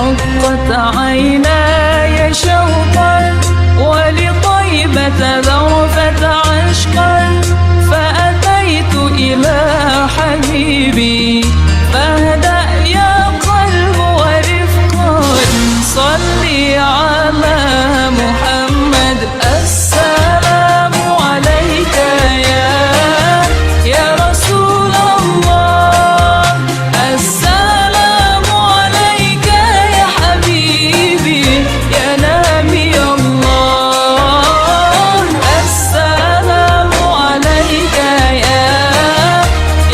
رقت عيناي شوقا ولطيبة ذرفت عشقا فأتيت إلى حبيبي فاهدأ يا قلب ورفقا صلي على محمد السلام عليك يا رسول الله السلام عليك يا حبيبي يا نبي الله السلام عليك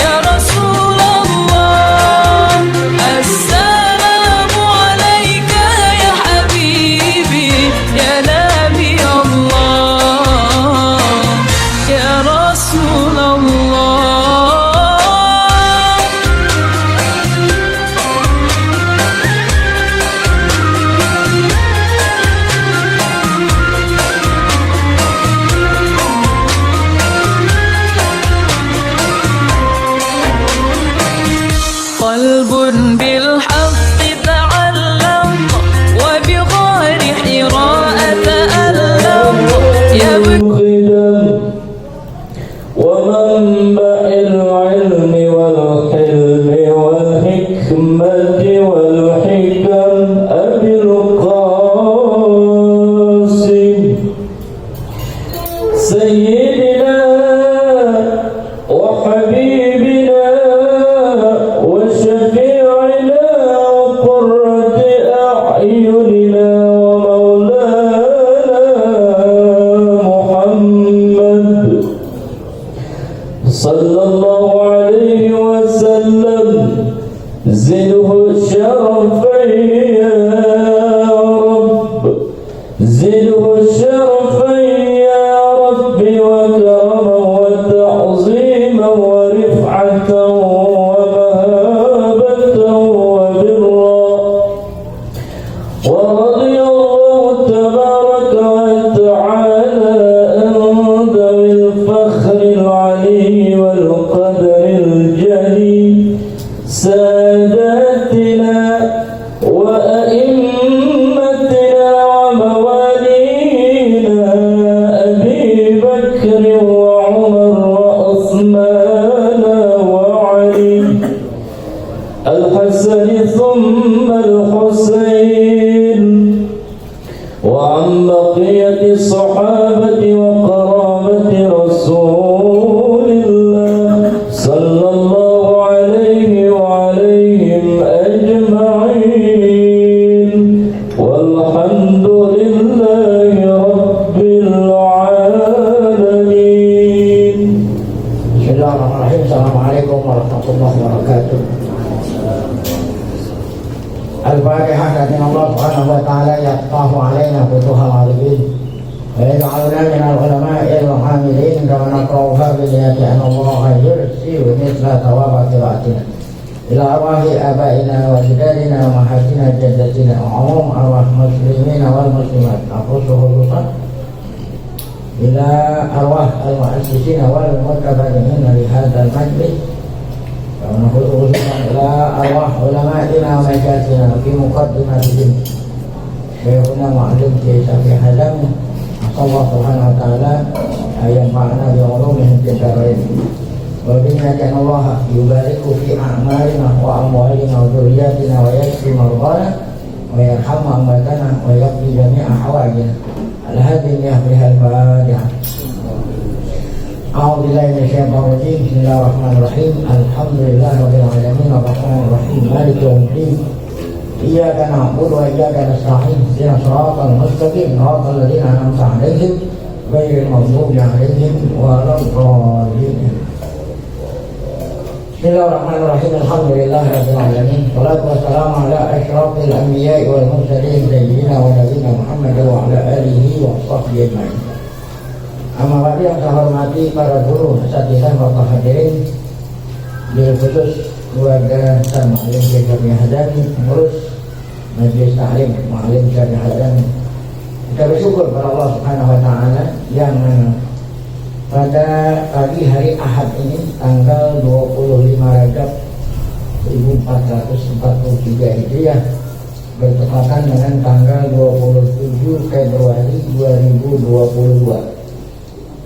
يا رسول الله السلام عليك يا حبيبي يا نبي الله يا رسول الله قلب بالحق تعلق وبغار حراء تألق ومنبع العلم والحلم والحكمة والحكم أبي القاسم سيدنا وحبيبنا وشفيعنا وقرة أعيننا ومولانا محمد صلى الله عليه وسلم زده شرفا يا رب زده شرفا يا رب وكرما وتعظيما ورفعة ومهابة وبرا ورضي الله تبارك وتعالى عن ذوي الفخر العلي والقدر الجليل ساداتنا وأئمتنا وموالينا أبي بكر وعمر وعثمان وعلي الحسن ثم الحسين وعن بقية الصحابة وقرابة رسول الله صلى الله عليه وعليهم أجمعين والحمد لله رب العالمين. بسم الله الرحمن الرحيم. Assalamualaikum warahmatullahi wabarakatuh. الفاتحة لكن الله سبحانه وتعالى يفتح علينا فتوح العارفين ويجعلنا من العلماء العاملين كما نقرأها باليد أن الله يرسي مثل ثواب قراءتنا إلى أرواح آبائنا وأجدادنا ومحاسن جدتنا وعموم أرواح المسلمين والمسلمات نخص خصوصا إلى أرواح المؤسسين والمتبرعين لهذا المجلس ونخص خصوصا إلى أرواح علمائنا ومشايخنا في مقدمتهم شيخنا معلم شافعي حزامي نسأل الله سبحانه وتعالى أن ينفعنا بعلومهم في الدارين وبنا كان الله يبارك في أعمالنا وأموالنا وذرياتنا ويشفي مرضانا ويرحم أمواتنا ويقضي جميع حوائجنا على هذه بها الفاتحة. أعوذ بالله من الشيطان الرجيم. بسم الله الرحمن الرحيم. الحمد لله رب العالمين الرحمن الرحيم مالك يوم الدين إياك نعبد وإياك نستعين اهدنا الصراط المستقيم صراط الذين أنعمت عليهم غير المغضوب عليهم ولا الضالين. بسم الله الرحمن الرحيم. الحمد لله رب العالمين والصلاة والسلام على أشرف الأنبياء والمرسلين سيدنا ونبينا محمد وعلى آله وصحبه أجمعين. Amma ba'du, yang saya hormati para guru, asatidzah, bapak hadirin, bil khusus keluarga dan Ma'alim Syekh Hadani, pengurus Majelis Ta'lim Ma'alim Syekh Hadani. Kita bersyukur kepada Allah Subhanahu wa taala yang pada pagi hari Ahad ini tanggal 25 Rajab 1443 Hijriah bertepatan dengan tanggal 27 Februari 2022.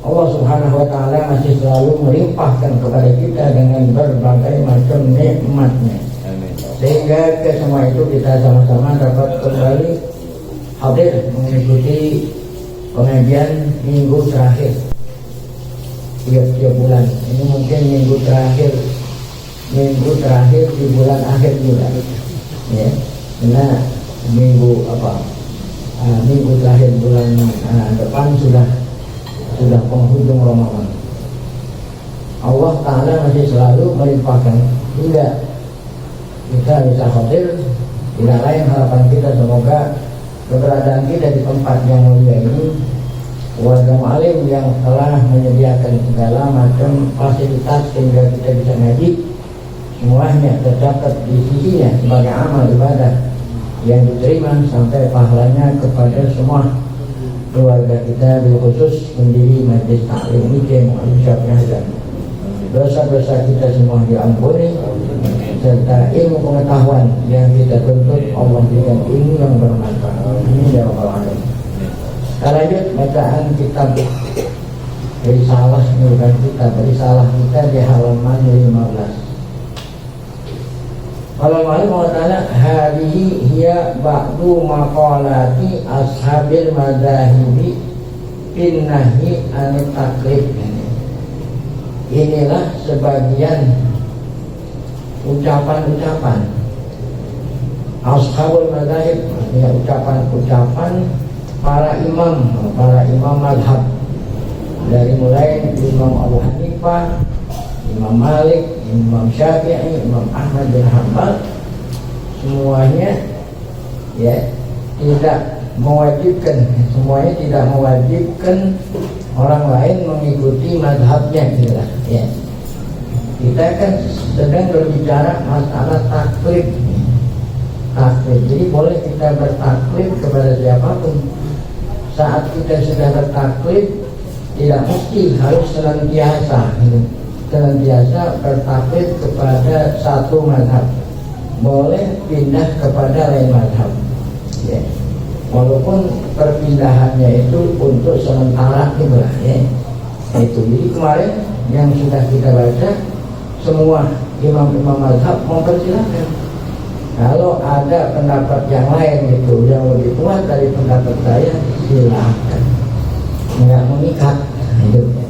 Allah Subhanahu wa Ta'ala masih selalu melimpahkan kepada kita dengan berbagai macam nikmatnya, sehingga ke semua itu kita sama-sama dapat kembali hadir mengikuti pengajian minggu terakhir tiap-tiap bulan. Ini mungkin minggu terakhir di bulan akhir bulan, ya. Karena minggu terakhir bulan depan sudah penghujung Ramadan. Allah Ta'ala masih selalu melimpahkan hingga kita bisa hadir. Tidak lain harapan kita, semoga keberadaan kita di tempat yang mulia ini, warga Mu'alim yang telah menyediakan segala macam fasilitas sehingga kita bisa ngaji, semuanya tercatat di sisinya sebagai amal ibadah yang diterima sampai pahalanya kepada semua keluarga kita, bil khusus pendiri Majelis Taklim ini mengucapkan dosa-dosa kita semua diampuni, serta ilmu pengetahuan yang kita tuntut Allah berikan ilmu yang bermanfaat. Ini ya Rabbal Alamin. Kita lanjut bacaan kitab Risalah kita di halaman 15. Kalau Allah Ta'ala, hadihi hiya ba'du maqalati ashabil madhahibi pinnahi anit taklif. Inilah sebagian ucapan-ucapan ashabul madhahib, ucapan-ucapan para imam madhab, dari mulai Imam Abu Hanifah, Imam Malik, Imam Syafi'i, Imam Ahmad bin Hanbal, semuanya tidak mewajibkan orang lain mengikuti mazhabnya, ya. Kita kan sedang berbicara masalah taklif. Jadi boleh kita bertaklif kepada siapapun. Saat kita sudah bertaklif, tidak mesti harus senantiasa bertaklif kepada satu mazhab. Boleh pindah kepada lain mazhab, ya. Walaupun perpindahannya itu untuk sementara gitu lah, ya. Itu. Jadi kemarin yang sudah kita baca, semua imam-imam mazhab mempersilahkan. Kalau ada pendapat yang lain itu yang lebih kuat dari pendapat saya, silahkan, nggak mengikat hidupnya.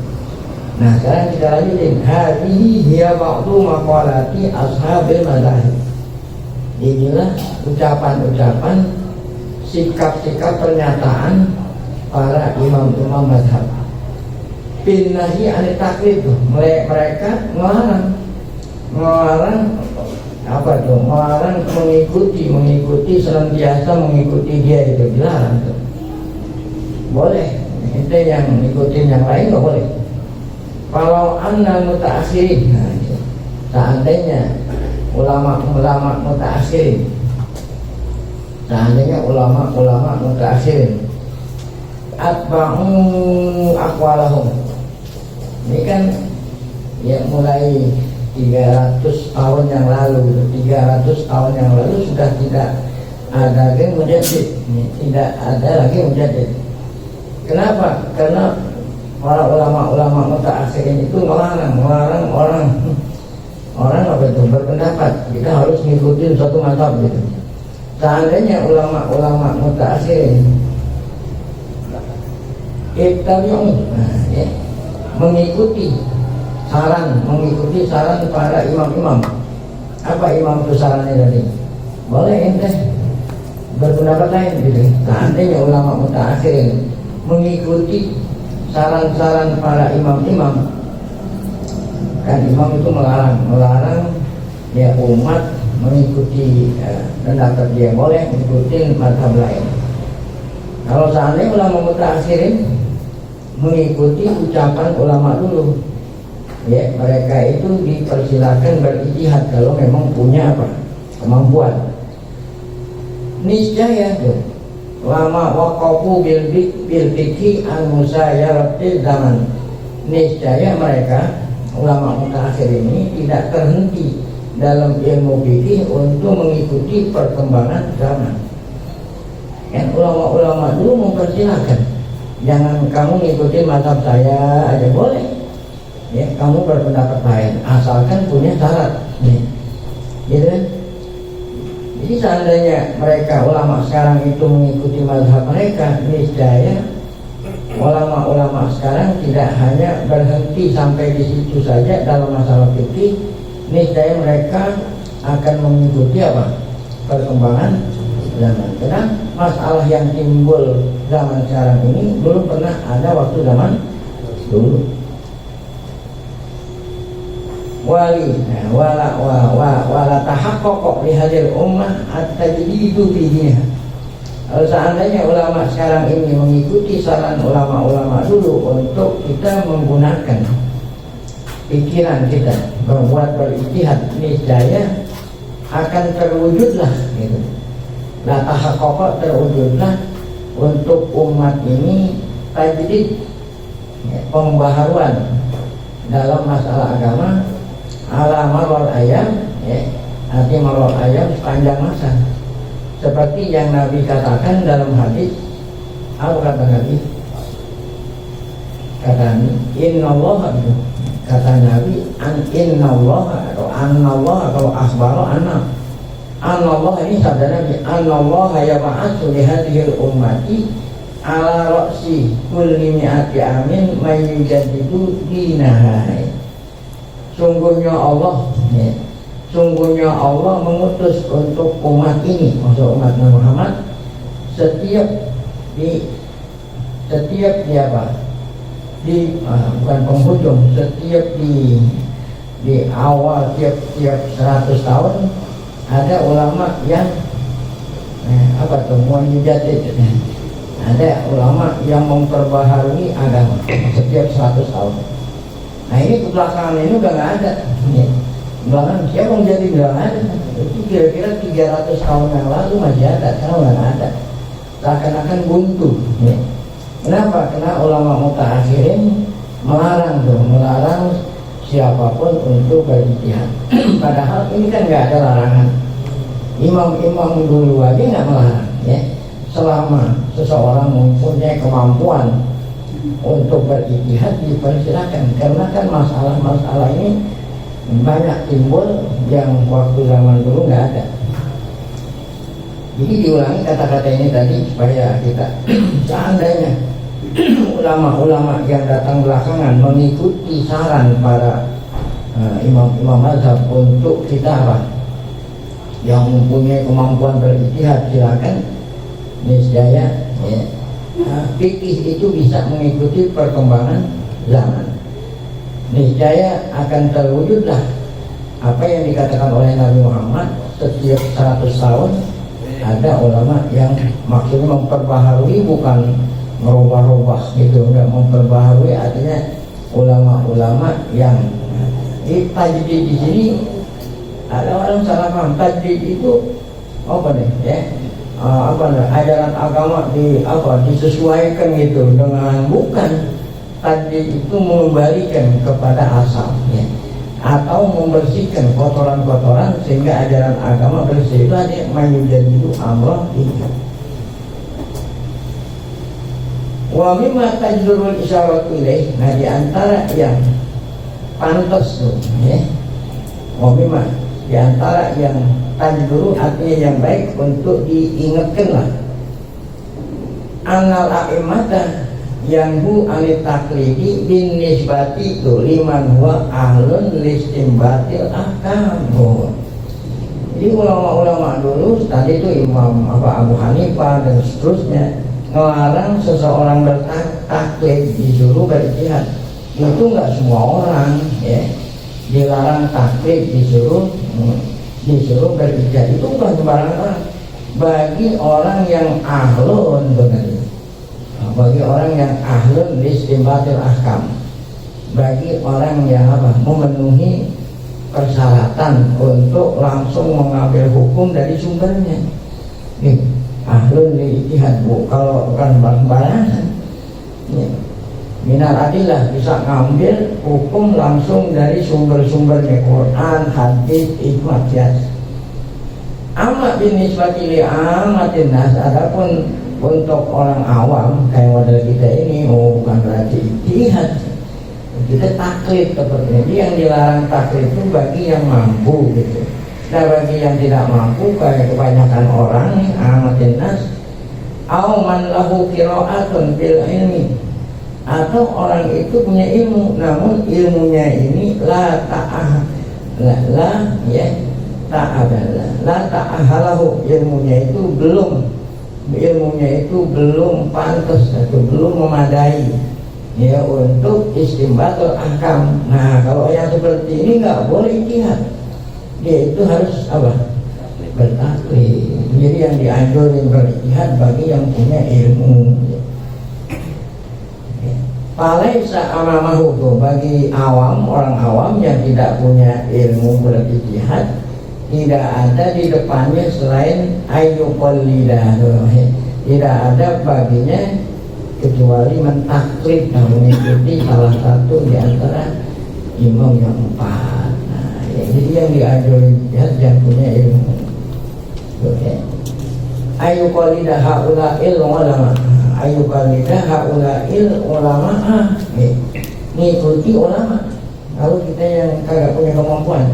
Nah, sekarang kita lanjutin. Hadihi hiya ba'du maqalati ashabil madhahib. Inilah ucapan-ucapan, sikap-sikap, pernyataan para imam-imam mazhab. Pinnahi anit taklif, mereka melarang apa tuh? Melarang mengikuti senantiasa mengikuti dia, itu dilarang tuh. Boleh, itu yang ngikutin yang lain nggak boleh. Kalau anda mutaakhirin, nah, seandainya ulama mutaakhirin, atba'u aqwalahum. Ini kan ya mulai 300 tahun yang lalu sudah tidak ada lagi mujaddid, tidak ada lagi mujaddid. Kenapa? Karena para ulama mutaakhirin itu melarang orang apa itu berpendapat kita harus ngikutin suatu mazhab gitu. Seandainya ulama mutaakhirin mengikuti saran para imam-imam. Apa imam itu sarannya tadi? Boleh ente berpendapat lain gitu. Seandainya ulama mutaakhirin mengikuti saran-saran para imam-imam, kan imam itu melarang ya umat mengikuti pendapat dia, boleh mengikuti mazhab lain. Kalau seandainya ulama mutaakhirin mengikuti ucapan ulama dulu, ya mereka itu dipersilakan berijtihad kalau memang punya kemampuan. Niscaya tuh lama waqafu bil fikhi an musayyaratil zaman. Niscaya mereka ulama mutaakhir ini tidak terhenti dalam ilmu fikih untuk mengikuti perkembangan zaman. Kan ulama-ulama dulu mempersilahkan, jangan kamu ngikutin mazhab saya aja boleh, ya kamu berpendapat lain asalkan punya syarat, gitu kan? Jadi seandainya mereka ulama sekarang itu mengikuti mazhab mereka, niscaya ulama-ulama sekarang tidak hanya berhenti sampai di situ saja dalam masalah fikih, niscaya mereka akan mengikuti apa? Perkembangan zaman. Karena masalah yang timbul zaman sekarang ini belum pernah ada waktu zaman dulu. Wala tahaqqaqa li hadhil ummah at-tajdidu fiha. Kalau seandainya ulama sekarang ini mengikuti saran ulama-ulama dulu untuk kita menggunakan pikiran kita membuat berijtihad, niscaya akan terwujudlah gitu. La tahaqqaqa, terwujudlah untuk umat ini tajdid, pembaharuan dalam masalah agama ala marwal ayam, arti marwal ayam sepanjang masa, seperti yang Nabi katakan dalam hadis. Apa kata Nabi? Kata Nabi, innallaha, kata Nabi, innallaha atau annallaha atau akhbaro anallah, ini sabda Nabi, anallaha yab'atsu li hadhil ummati ala ra'si kulli mi'ati amin may yujaddidu dinaha. Sungguhnya Allah, sungguhnya Allah mengutus untuk umat ini, maksud umat Nabi Muhammad, setiap di apa? Bukan penghujung, setiap di awal tiap 100 tahun ada ulama yang apa tuh mujaddid, ada ulama yang memperbaharui agama setiap 100 tahun. Nah ini kebelakangan ini udah nggak ada. Belakangan siapa yang jadi nggak ada? Itu kira-kira 300 tahun yang lalu masih ada, sekarang nggak ada. Seakan-akan buntu. Kenapa? Karena ulama mutaakhirin melarang siapapun untuk berijtihad. Padahal ini kan nggak ada larangan. Imam-imam dulu aja nggak melarang, selama seseorang mempunyai kemampuan untuk berijtihad dipersilakan. Karena kan masalah-masalah ini banyak timbul yang waktu zaman dulu nggak ada. Jadi diulangi kata-kata ini tadi supaya kita seandainya ulama-ulama yang datang belakangan mengikuti saran para imam-imam mazhab untuk kita apa? Yang mempunyai kemampuan berijtihad silakan, niscaya fikih itu bisa mengikuti perkembangan zaman. Niscaya akan terwujudlah apa yang dikatakan oleh Nabi Muhammad, setiap 100 tahun ada ulama yang maksudnya memperbaharui, bukan merubah-rubah gitu, enggak, memperbaharui artinya ulama-ulama yang tajdid di sini. Ada orang salah paham, tajdid itu apa nih ajaran agama disesuaikan gitu dengan, bukan. Tajdid itu mengembalikan kepada asalnya atau membersihkan kotoran-kotoran sehingga ajaran agama bersih. Itu ada mayujadidu amrah ini. Wa mimma tajdurul isyaratu ilaih, nah di antara yang pantas tuh, wa mimma, di antara yang tajduru artinya yang baik untuk diingatkan lah, anal a'imata yang hu anit taklidi bin nisbati itu liman huwa ahlun listimbatil ahkam. Jadi ulama-ulama dulu tadi itu Imam Abu Hanifah dan seterusnya ngelarang seseorang bertaklid, disuruh berijtihad. Itu nggak semua orang, dilarang taklid, disuruh berijtihad. Itu bukan sembarangan orang. Bagi orang yang ahlun benar, bagi orang yang ahlun listimbatil ahkam, bagi orang yang memenuhi persyaratan untuk langsung mengambil hukum dari sumbernya. Ahlun ijtihad, kalau bukan barangan. Minal adillah, bisa ngambil hukum langsung dari sumber-sumbernya, Quran, hadis, ijma, qiyas. Amat binisbati li amatin nas, adapun untuk orang awam kayak model kita ini, bukan berarti ijtihad. Kita taklid seperti ini. Jadi yang dilarang taklid itu bagi yang mampu gitu. Nah bagi yang tidak mampu kayak kebanyakan orang nih, amatin nas, au man lahu qiraatun bil ilmi, atau orang itu punya ilmu namun ilmunya ini la ta'ahalahu, ilmunya itu belum pantas atau belum memadai ya untuk istimbatul ahkam. Nah kalau yang seperti ini nggak boleh ijtihad, dia itu harus apa? Bertaklid. Jadi yang dianjurin berijtihad bagi yang punya ilmu. Falaisa amamahu, bagi awam, orang awam yang tidak punya ilmu berijtihad, tidak ada di depannya selain ayyuqallidah, tidak ada baginya kecuali mentaklid dan mengikuti salah satu di antara imam yang empat. Nah, jadi yang diajurin yang punya ilmu. Ayyuqallidah haula'il ulama, ayyuqallidah haula'il ulama, ngikuti ulama. Kalau kita yang kagak punya kemampuan,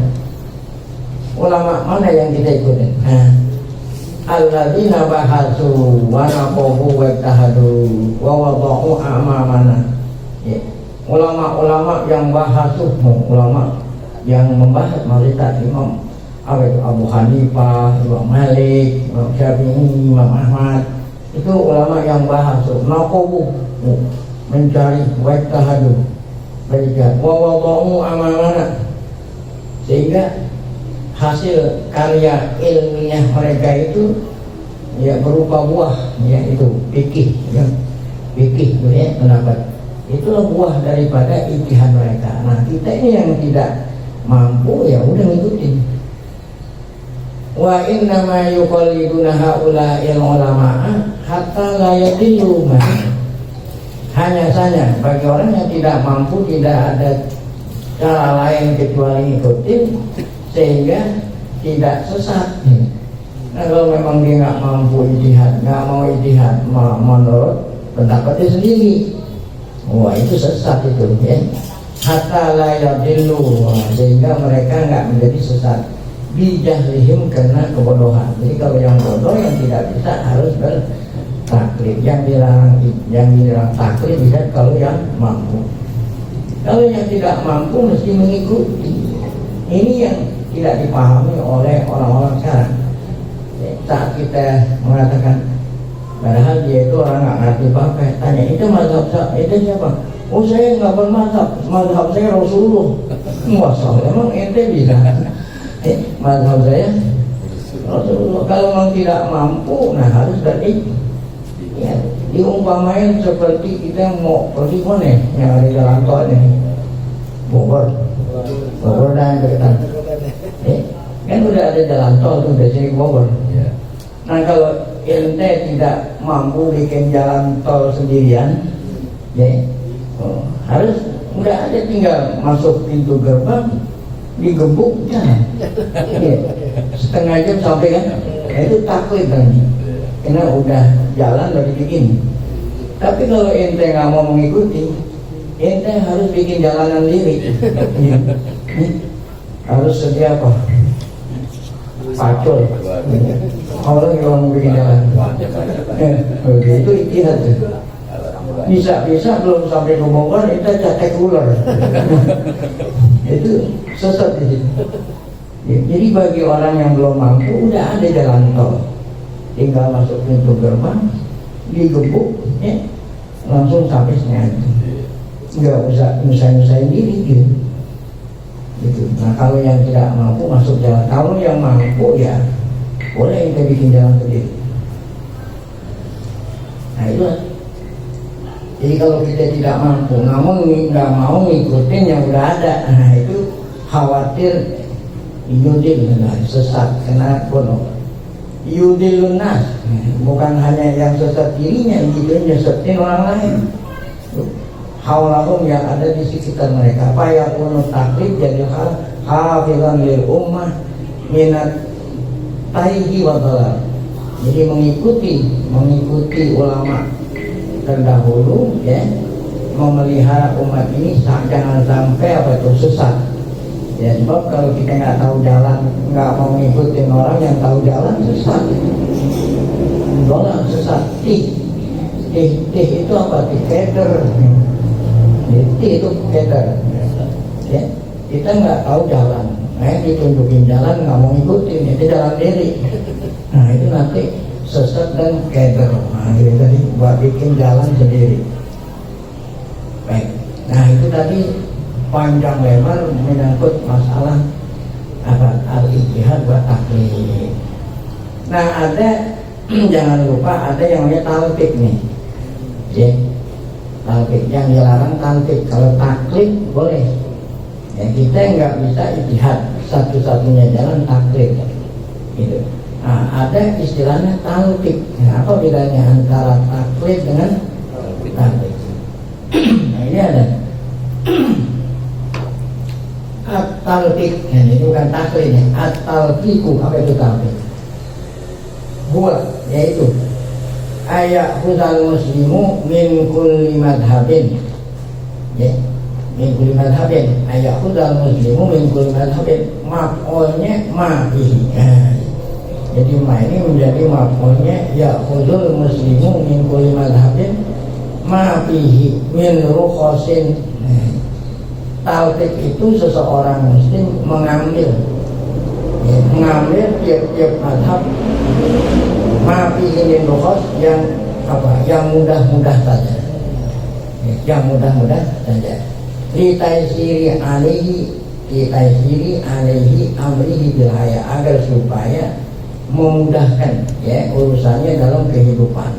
ulama mana yang kita ikutin? Nah, alladzina bahasu wa naqahu wa tahadu wa wada'u amamana. Ulama-ulama yang bahasu, ulama yang membahas mereka Imam Abu Hanifah, Imam Malik, Imam Syafi'i, Imam Ahmad, itu ulama yang bahasu, naqahu, mencari, wa tahadu, belajar, wa wada'u amamana, sehingga hasil karya ilmiah mereka itu ya berupa buah, ya itu fikih, ya fikih itu ya pendapat, itulah buah daripada ijtihad mereka. Nah kita ini yang tidak mampu ya udah ngikutin. Wa inna ma yuqalliduna haula'il ulama'a hatta la yadillu. Hanya saja bagi orang yang tidak mampu, tidak ada cara lain kecuali ngikutin sehingga tidak sesat. Nah, kalau memang dia nggak mampu ijtihad, nggak mau ijtihad menurut pendapatnya sendiri, wah itu sesat itu ya. Hatta la yadillu, sehingga mereka nggak menjadi sesat. Bijahlihim, karena kebodohan. Jadi kalau yang bodoh yang tidak bisa harus bertaklid. Yang dilarang taklid bisa kalau yang mampu. Kalau yang tidak mampu mesti mengikuti. Ini yang tidak dipahami oleh orang-orang sekarang. Saat kita mengatakan, padahal dia itu orang nggak ngerti apa-apa, tanya itu mazhab itu siapa? Oh saya nggak bermazhab, mazhab saya Rasulullah. Masalah emang ente bisa? Mazhab saya Rasulullah. Kalau memang tidak mampu, nah harus berarti ya, diumpamain seperti kita mau pergi mana yang ada jalan tol ini, Bogor dan dekat. Kan udah ada jalan tol tuh dari sini Bogor. Nah kalau ente tidak mampu bikin jalan tol sendirian, ya harus udah ada tinggal masuk pintu gerbang, digebuk jalan, setengah jam sampai kan, itu taklid kan, karena udah jalan udah dibikin. Tapi kalau ente nggak mau mengikuti, ente harus bikin jalanan sendiri. Harus sedia apa? Pacul. Orang yang mau bikin jalan, itu ijtihad. Bisa belum sampai ke Bogor kita catek ular. Itu sesat di situ. Jadi bagi orang yang belum mampu udah ada jalan tol, tinggal masuk pintu gerbang, digebuk, langsung sampai setengah jam. Nggak usah nyusahin diri gitu. Nah kalau yang tidak mampu masuk jalan, kalau yang mampu ya boleh kita bikin jalan sendiri. Nah itu. Jadi kalau kita tidak mampu, namun nggak mau ngikutin yang udah ada, nah itu khawatir yudil, sesat, kena bodoh. Yudilun nas, bukan hanya yang sesat dirinya, gitu nyesetin orang lain. Haulahum, yang ada di sekitar mereka. Apa yang penuh taklid jadi hafizan lil ummah minat taihi wa dhalal. Jadi mengikuti ulama terdahulu, ya, memelihara umat ini jangan sampai sesat. Ya, sebab kalau kita nggak tahu jalan, nggak mau ngikutin orang yang tahu jalan, sesat. Sesat. Tih itu apa? Keder. Tih itu keder. Ya, kita nggak tahu jalan, ditunjukin jalan nggak mau ngikutin, itu jalan diri. Nah itu nanti sesat dan keder. Nah itu tadi buat bikin jalan sendiri. Baik. Nah itu tadi panjang lebar menyangkut masalah apa al-ijtihad wa taklid. Nah ada jangan lupa ada yang namanya talqik nih, ya, talqik yang dilarang talqik. Kalau taklid boleh, ya, kita nggak bisa ijtihad, satu-satunya jalan taklid gitu. Nah ada istilahnya talqik. Nah, apa bedanya antara taklid dengan talqik? Nah ini ada at-talqik, ini bukan taklid ya. At-talqiku, apa itu talqik? Huwa, yaitu ayakhudal muslimu min kulli madhabin, ya, min kulli madhabin. Ayakhudal muslimu min kulli madhabin, maf'ulnya ma'ihi. Jadi ma ini menjadi maf'ulnya yakhudul muslimu min kulli madhabin ma'ihi min rukhasin. Talqik itu seseorang muslim mengambil tiap-tiap madhab mafihin rukhas yang apa? Yang mudah-mudah saja, yang mudah-mudah saja. Litaisiri alaihi amrihi bilhaya, agar supaya memudahkan, ya, urusannya dalam kehidupan.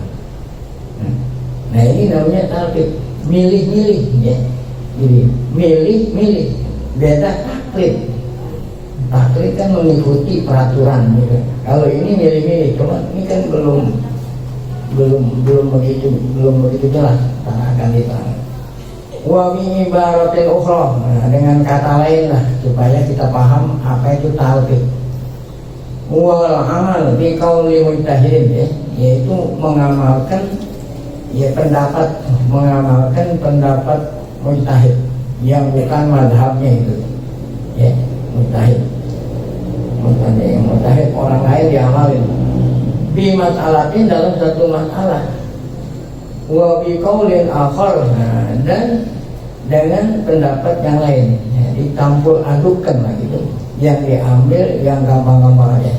Nah ini namanya talqik, milih-milih, ya. Jadi milih-milih, beda taklid. Taklid kan mengikuti peraturan gitu. Kalau ini milih-milih, cuma ini kan belum begitu jelas, akan diterang. Wa bi ibaratil ukhra, nah, dengan kata lain lah supaya kita paham apa itu talqik. Wal amal bi qauli mujtahidin, ya, yaitu mengamalkan, ya, mengamalkan pendapat mujtahid yang bukan madhabnya itu, ya, mujtahid orang lain diamalin bi mas'alatin, dalam satu masalah, wa bi qaulin akhar, dan dengan pendapat yang lain, ya, dicampur adukkan lah gitu. Yang diambil yang gampang-gampang aja,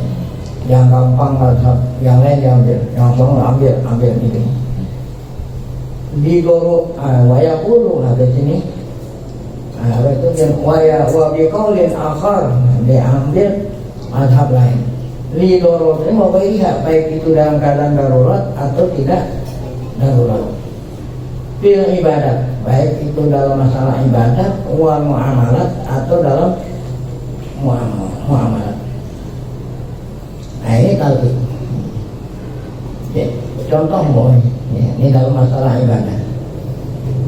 yang gampang madhab, yang lain diambil, yang gampang ambil gitu. Di guru wayaqulu, ada sini apa itu yang wa biqaulin akhar, diambil madhab lain. Li darurat, mau baik itu dalam keadaan darurat atau tidak darurat. Fil ibadat, baik itu dalam masalah ibadat, wa muamalat atau dalam muamalat. Nah ini talqik, ya, contoh boleh. Ya, ini dalam masalah ibadah.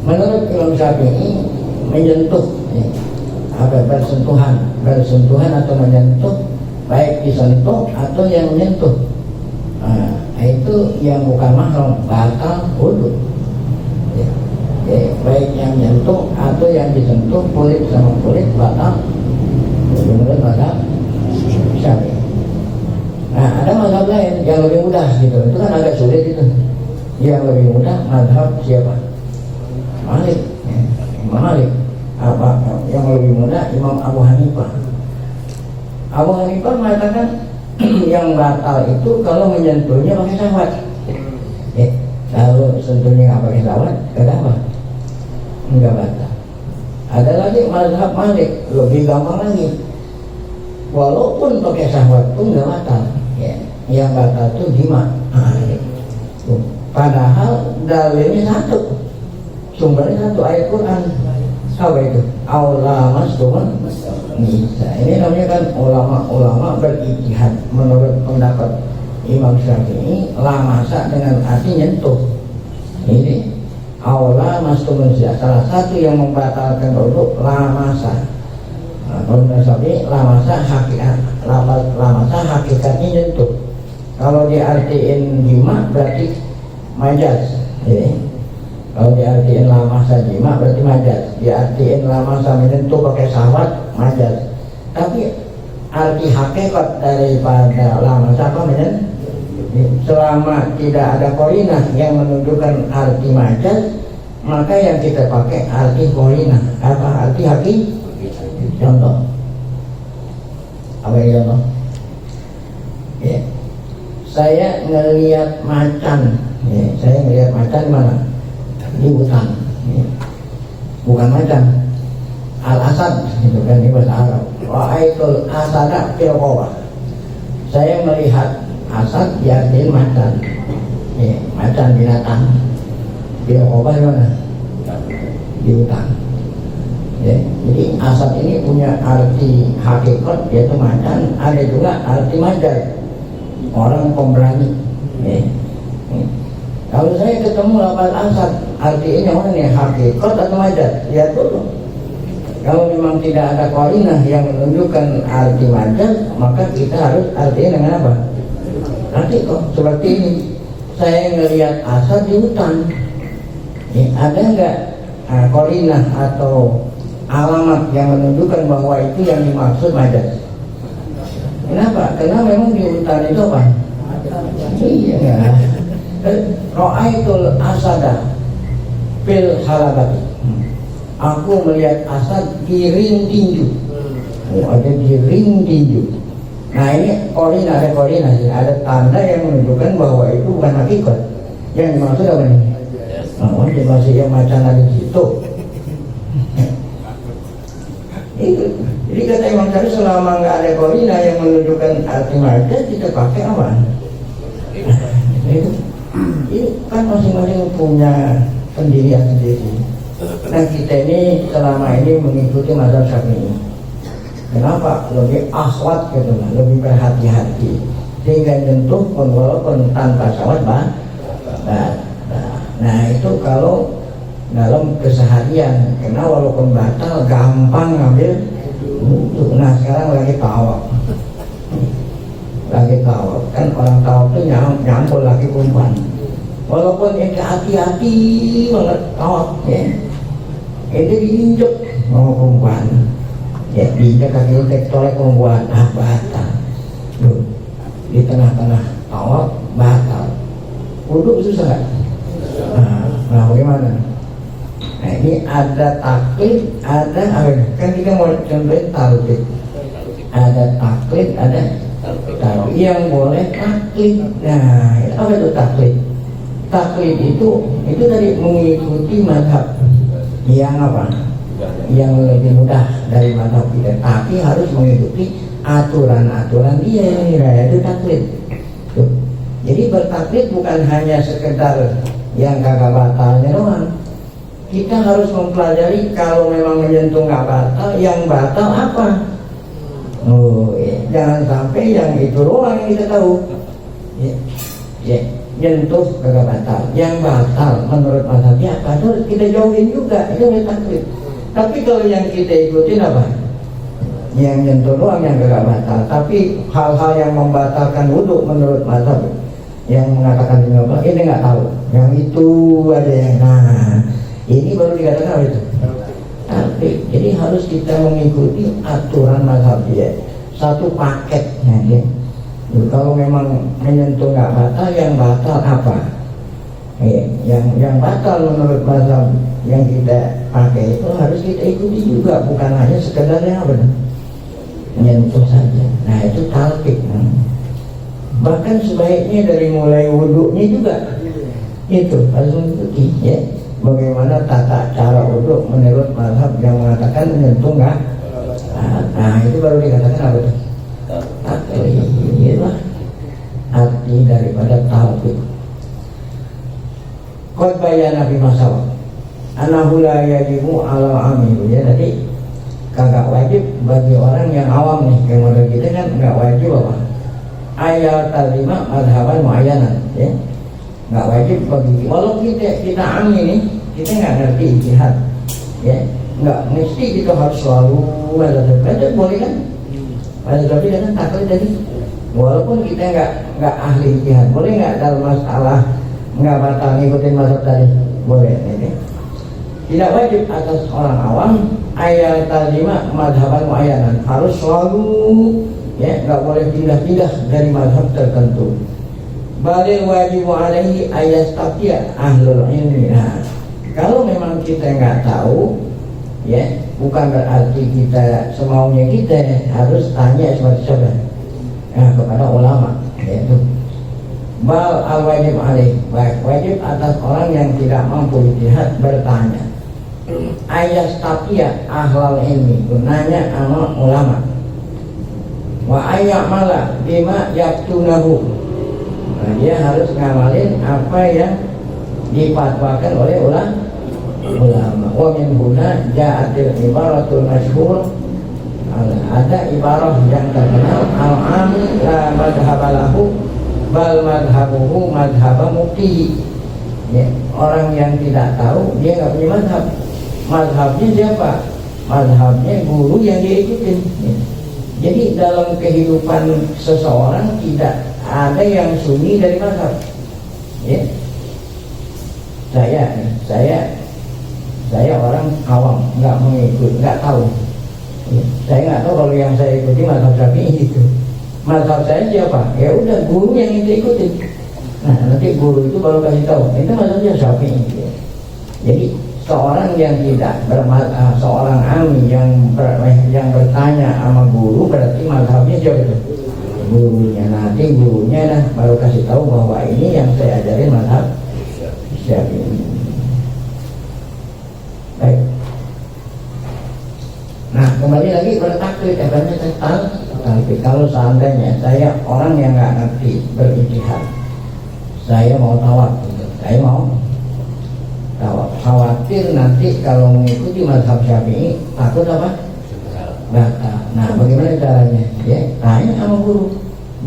Menurut Imam Syafi'i, menyentuh, ya, apa bersentuhan atau menyentuh, baik disentuh atau yang menyentuh, nah, itu yang bukan mahram batal wudu. Ya, ya, baik yang menyentuh atau yang disentuh, kulit sama kulit batal wudu menurut mazhab Syafi'i. Nah ada mazhab lain yang lebih mudah gitu, itu kan agak sulit itu. Yang lebih mudah mazhab siapa? Malik, ya. Imam Malik. Apa yang lebih mudah? Imam Abu Hanifah. Abu Hanifah mengatakan yang batal itu kalau menyentuhnya pakai syahwat. Ya, kalau sentuhnya nggak pakai syahwat, kenapa? Enggak batal. Ada lagi mazhab Malik, lebih gampang lagi. Walaupun pakai syahwat pun nggak batal. Ya, yang batal itu jima. Padahal dalilnya satu, sumbernya satu, ayat Quran. Apa itu? Aula masduman nisa. Ini namanya kan ulama berijtihad. Menurut pendapat Imam Syafi'i, lamasa dengan arti nyentuh. Ini aula masduman nisa. Salah satu yang membatalkan wudu lamasa. Kalau Syafi'i lamasa hakikat, lamasa hakikatnya nyentuh. Kalau diartiin jima berarti majaz. Kalau diartiin lamasa jima berarti majaz. Diartiin lamasa menyentuh pakai syahwat majaz. Tapi arti hakikat daripada lamasa apa menyentuh? Selama tidak ada qarinah yang menunjukkan arti majaz, maka yang kita pakai arti qarinah. Apa arti hakikat? Contoh, apa yang contoh? Ya. Saya ngelihat macan, ya. Saya ngelihat macan mana? Di hutan, ya. Bukan macan, al-asad, itu kan di bahasa Arab. Ra'aitul asada fil qawah. Saya melihat asad, diartikan macan, ya. Macan binatang. Fil qawah di mana? Di hutan. Ya, jadi asad ini punya arti hakikat yaitu macan, ada juga arti majaz, orang pemberani. Ya. Ya. Kalau saya ketemu lafaz asad, artinya mana nih, hakikat atau majaz? Lihat dulu. Kalau memang tidak ada qarinah yang menunjukkan arti majaz, maka kita harus artinya dengan apa? Nanti kok seperti ini, saya ngelihat asad di hutan, ya, ada nggak qarinah atau alamat yang menunjukkan bahwa itu yang dimaksud majaz? Kenapa? Karena memang di hutan itu apa? Iya. Ra'aitul asada fil halabati. Aku melihat asad di ring tinju. Ada di ring tinju. Nah ini qarinah, ada qarinah, ada tanda yang menunjukkan bahwa itu bukan hakikat. Yang dimaksud apa nih? Oh, masih yang macan ada di situ. Itu. Jadi kata Imam Syafi'i, selama nggak ada qarinah yang menunjukkan arti majaz, kita pakai apa? Itu kan masing-masing punya pendirian sendiri. Nah kita ini selama ini mengikuti mazhab Syafi'i. Kenapa? Lebih akhwat gitu, lebih berhati-hati. Sehingga nyentuh pun walaupun tanpa syahwat nah itu kalau dalam keseharian, karena walaupun batal gampang ngambil wudhu. Nah sekarang lagi tawaf kan, orang tawaf tuh nyampul lagi perempuan, walaupun itu hati-hati banget tawaf ya, itu diinjek sama perempuan ya, diinjek kaki tektolek perempuan, batal tuh, di tengah-tengah tawaf batal wudhu, susah nggak? Nah bagaimana? Nah ini ada taklid, ada apa? Kan kita mau contohin taklid. Ada taklid, ada taklid. Yang boleh taklid. Nah apa itu taklid? Taklid itu dari mengikuti mazhab yang apa? Yang lebih mudah dari mazhab kita. Tapi harus mengikuti aturan-aturan dia yang itu taklid. Tuh. Jadi bertaklid bukan hanya sekedar yang kagak batalnya doang. Kita harus mempelajari kalau memang menyentuh nggak batal, yang batal apa? Oh, ya. Jangan sampai yang itu doang yang kita tahu. Ya. Nyentuh nggak batal, yang batal menurut mazhabnya apa? Itu kita jauhin juga, itu taklid. Tapi kalau yang kita ikutin apa? Yang nyentuh doang yang nggak batal. Tapi hal-hal yang membatalkan wudhu menurut mazhab yang mengatakan ini nggak tahu. Yang itu ada yang ini baru dikatakan apa itu? Tapi jadi harus kita mengikuti aturan mazhab dia, satu paket ya. Kalau memang menyentuh nggak batal, yang batal apa? Yang batal menurut mazhab yang kita pakai itu harus kita ikuti juga, bukan hanya sekedar yang apa? Menyentuh saja. Nah itu talqik. Bahkan sebaiknya dari mulai wudhunya juga itu harus mengikuti ya. Bagaimana tata cara wudhu menurut mazhab yang mengatakan menyentuh nggak? Nah itu baru dikatakan apa itu? Taklid. Inilah arti daripada talqik. Qad bayana fi masalah anahu la yajibu ala amil. Ya tadi kagak wajib bagi orang yang awam nih, yang model kita kan nggak wajib apa? Ayat terima madhaban muayyanan ya. Nggak wajib bagi, walau kita ami nih, kita nggak ngerti ijtihad ya, nggak mesti kita harus selalu mazhab boleh kan? Mazhab kan taklid tadi. Walaupun kita nggak ahli ijtihad, boleh nggak dalam masalah nggak batal ngikutin mazhab tadi? Boleh. Ini. Tidak wajib atas orang awam ayat talima mazhaban muayyanan, harus selalu ya, nggak boleh pindah-pindah dari mazhab tertentu. Balil wajib alaihi ayastaqiya ahlul ilmi. Nah, kalau memang kita nggak tahu, ya bukan berarti kita semaunya, kita harus tanya seperti siapa? Nah, kepada ulama, yaitu bal al wajib alaihi, wajib atas orang yang tidak mampu ijtihad bertanya. Ayastaqiya ahlul ilmi, gunanya sama ulama. Wa ayyamala bima yaktunahu. Nah, dia harus ngamalin apa yang difatwakan oleh ulama. Wa min huna ja'atil ibaratul masyhur. Ada ibarah yang terkenal, al-ami la madhabalahu bal madhabuhu madhaba mukti. Ya, orang yang tidak tahu dia nggak punya madhab. Madhabnya siapa? Madhabnya guru yang dia ikutin. Ya. Jadi dalam kehidupan seseorang tidak ada yang sunyi dari madhab. Ya. Saya orang awam, nggak mengikut, nggak tahu. Ya. Saya nggak tahu kalau yang saya ikuti madhab Syafi'i itu. Madhab saya siapa? Ya udah guru yang kita ikutin. Nah nanti guru itu baru kasih tahu itu madhabnya Syafi'i. Ya. Jadi seorang yang tidak seorang ami yang bertanya sama guru berarti madhabnya siapa itu? Gurunya. Nanti gurunya dah baru kasih tahu bahwa ini yang saya ajarin madhab Syafi'i. Baik. Nah kembali lagi bertaklid, katanya tentang taklid. Kalau seandainya saya orang yang nggak ngerti berijtihad, saya mau tawaf, saya mau tawaf. Khawatir nanti kalau mengikuti mazhab Syafi'i takut apa? Batal. Nah bagaimana caranya? Ya tanya sama guru.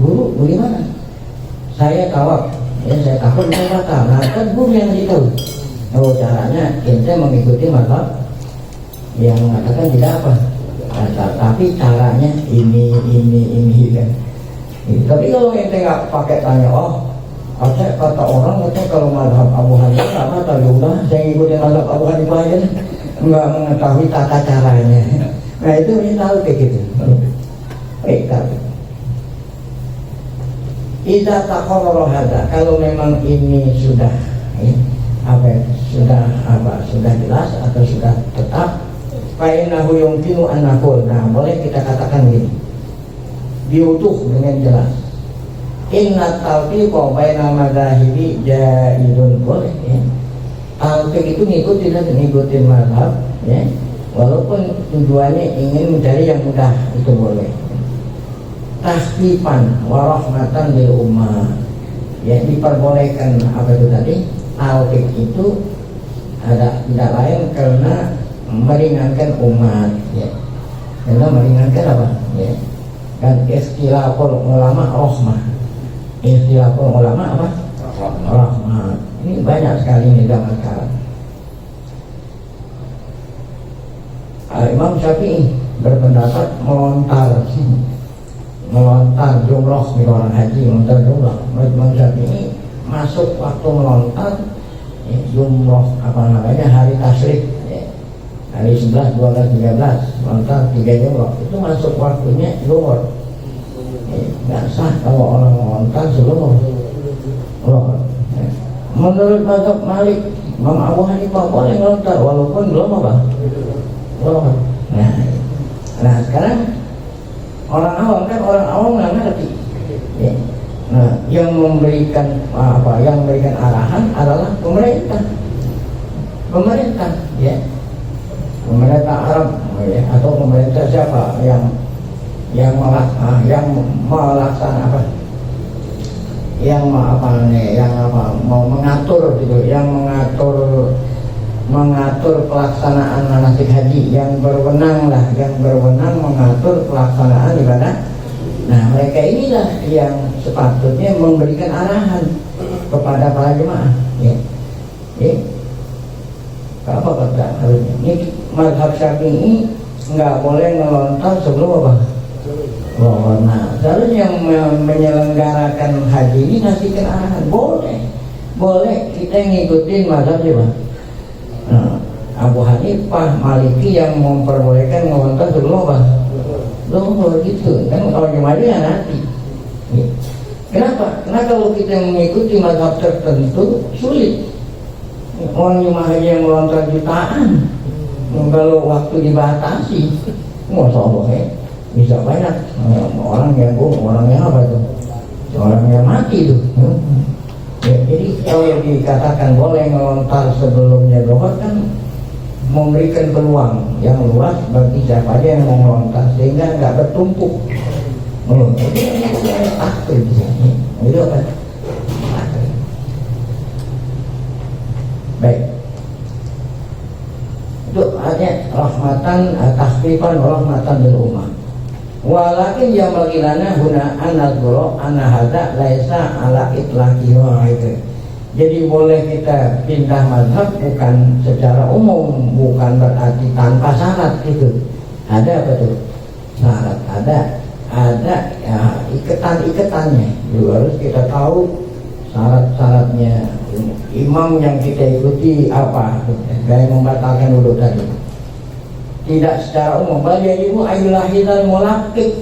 Guru bagaimana? Saya tawaf, ya saya takut bisa batal. Nah kan guru yang ngasih tahu. Oh caranya kita mengikuti mazhab yang mengatakan tidak apa batal, tapi caranya ini kan. Tapi kalau ente nggak pakai tanya, kata orang katanya kalau mazhab Abu Hanifah nggak batal, ya udah saya ngikutin mazhab Abu Hanifah aja, nggak mengetahui tata caranya. Nah itu ini tahu kayak gitu. Baik, tapi idza taqarrara hadza, kalau memang ini sudah sudah jelas atau sudah tetap, fa innahu yumkinu an naqul. Nah, boleh kita katakan gini. Diutuh dengan jelas. Inna talfiqa baina madzahibi jaizun, boleh ya. Talfiq itu ngikutin mazhab ya. Walaupun tujuannya ingin mencari yang mudah, itu boleh. Tasfifan wa rahmatan lil ummah. Ya, diperbolehkan apa itu tadi? Talfiq itu ada tidak lain karena meringankan umat ya. Karena meringankan apa? Ya. Kan istilahul ulama rahmah. Istilahul ulama apa? Rahmah. Ini banyak sekali nih zaman sekarang. Imam Syafi'i berpendapat melontar jumroh di orang haji, melontar jumroh. Imam Syafi'i masuk waktu melontar jumroh hari tasyrik ya. Hari 11, 12, 13 melontar 3 jumroh itu masuk waktunya zuhur. Nggak sah kalau orang melontar sebelum zuhur. Menurut mazhab Malik, Imam Abu Hanifah boleh melontar walaupun belum apa? Belum. Nah sekarang orang awam nggak ngerti. Ya. Nah, yang memberikan arahan adalah pemerintah, ya, pemerintah Arab, ya, atau pemerintah siapa yang melaksanakan mau mengatur gitu, yang mengatur pelaksanaan manasik haji, yang berwenang mengatur pelaksanaan ibadah. Nah mereka inilah yang sepatutnya memberikan arahan kepada para jemaah ya. Apa harusnya ini mazhab Syafi'i nggak boleh ngelontar sebelum apa? Oh, nah, seharusnya yang menyelenggarakan haji ini ngasihkan arahan, boleh kita ngikutin mazhab siapa? Nah, Abu Hanifah, Maliki yang memperbolehkan ngelontar sebelum apa? Loh, gitu kan kalau gimana ya nanti. Kenapa? Karena kalau kita mengikuti mazhab tertentu sulit. Orang jemaah haji yang melontar jutaan, kalau waktu dibatasi, masya Allah ya, bisa banyak orang yang orang yang apa tuh, orang yang mati tuh. Ya, jadi kalau dikatakan boleh melontar sebelumnya doa kan memberikan peluang yang luas bagi siapa aja yang mau melontar sehingga nggak bertumpuk. Jadi takdir di sini, itu kan. Baik, itu artinya rahmatan tahfifan rahmatan lil ummah. Walakin yang bagilana guna anadro anahada laisa ala itlaqi wa itu. Jadi boleh kita pindah mazhab bukan secara umum, bukan berarti tanpa syarat gitu. Ada apa tuh? Syarat ada ya, iketannya. Juga harus kita tahu syarat-syaratnya. Imam yang kita ikuti apa? Gaya membatalkan wudhu tadi. Tidak secara umum. Bagi ibu ayulahidal mulakik.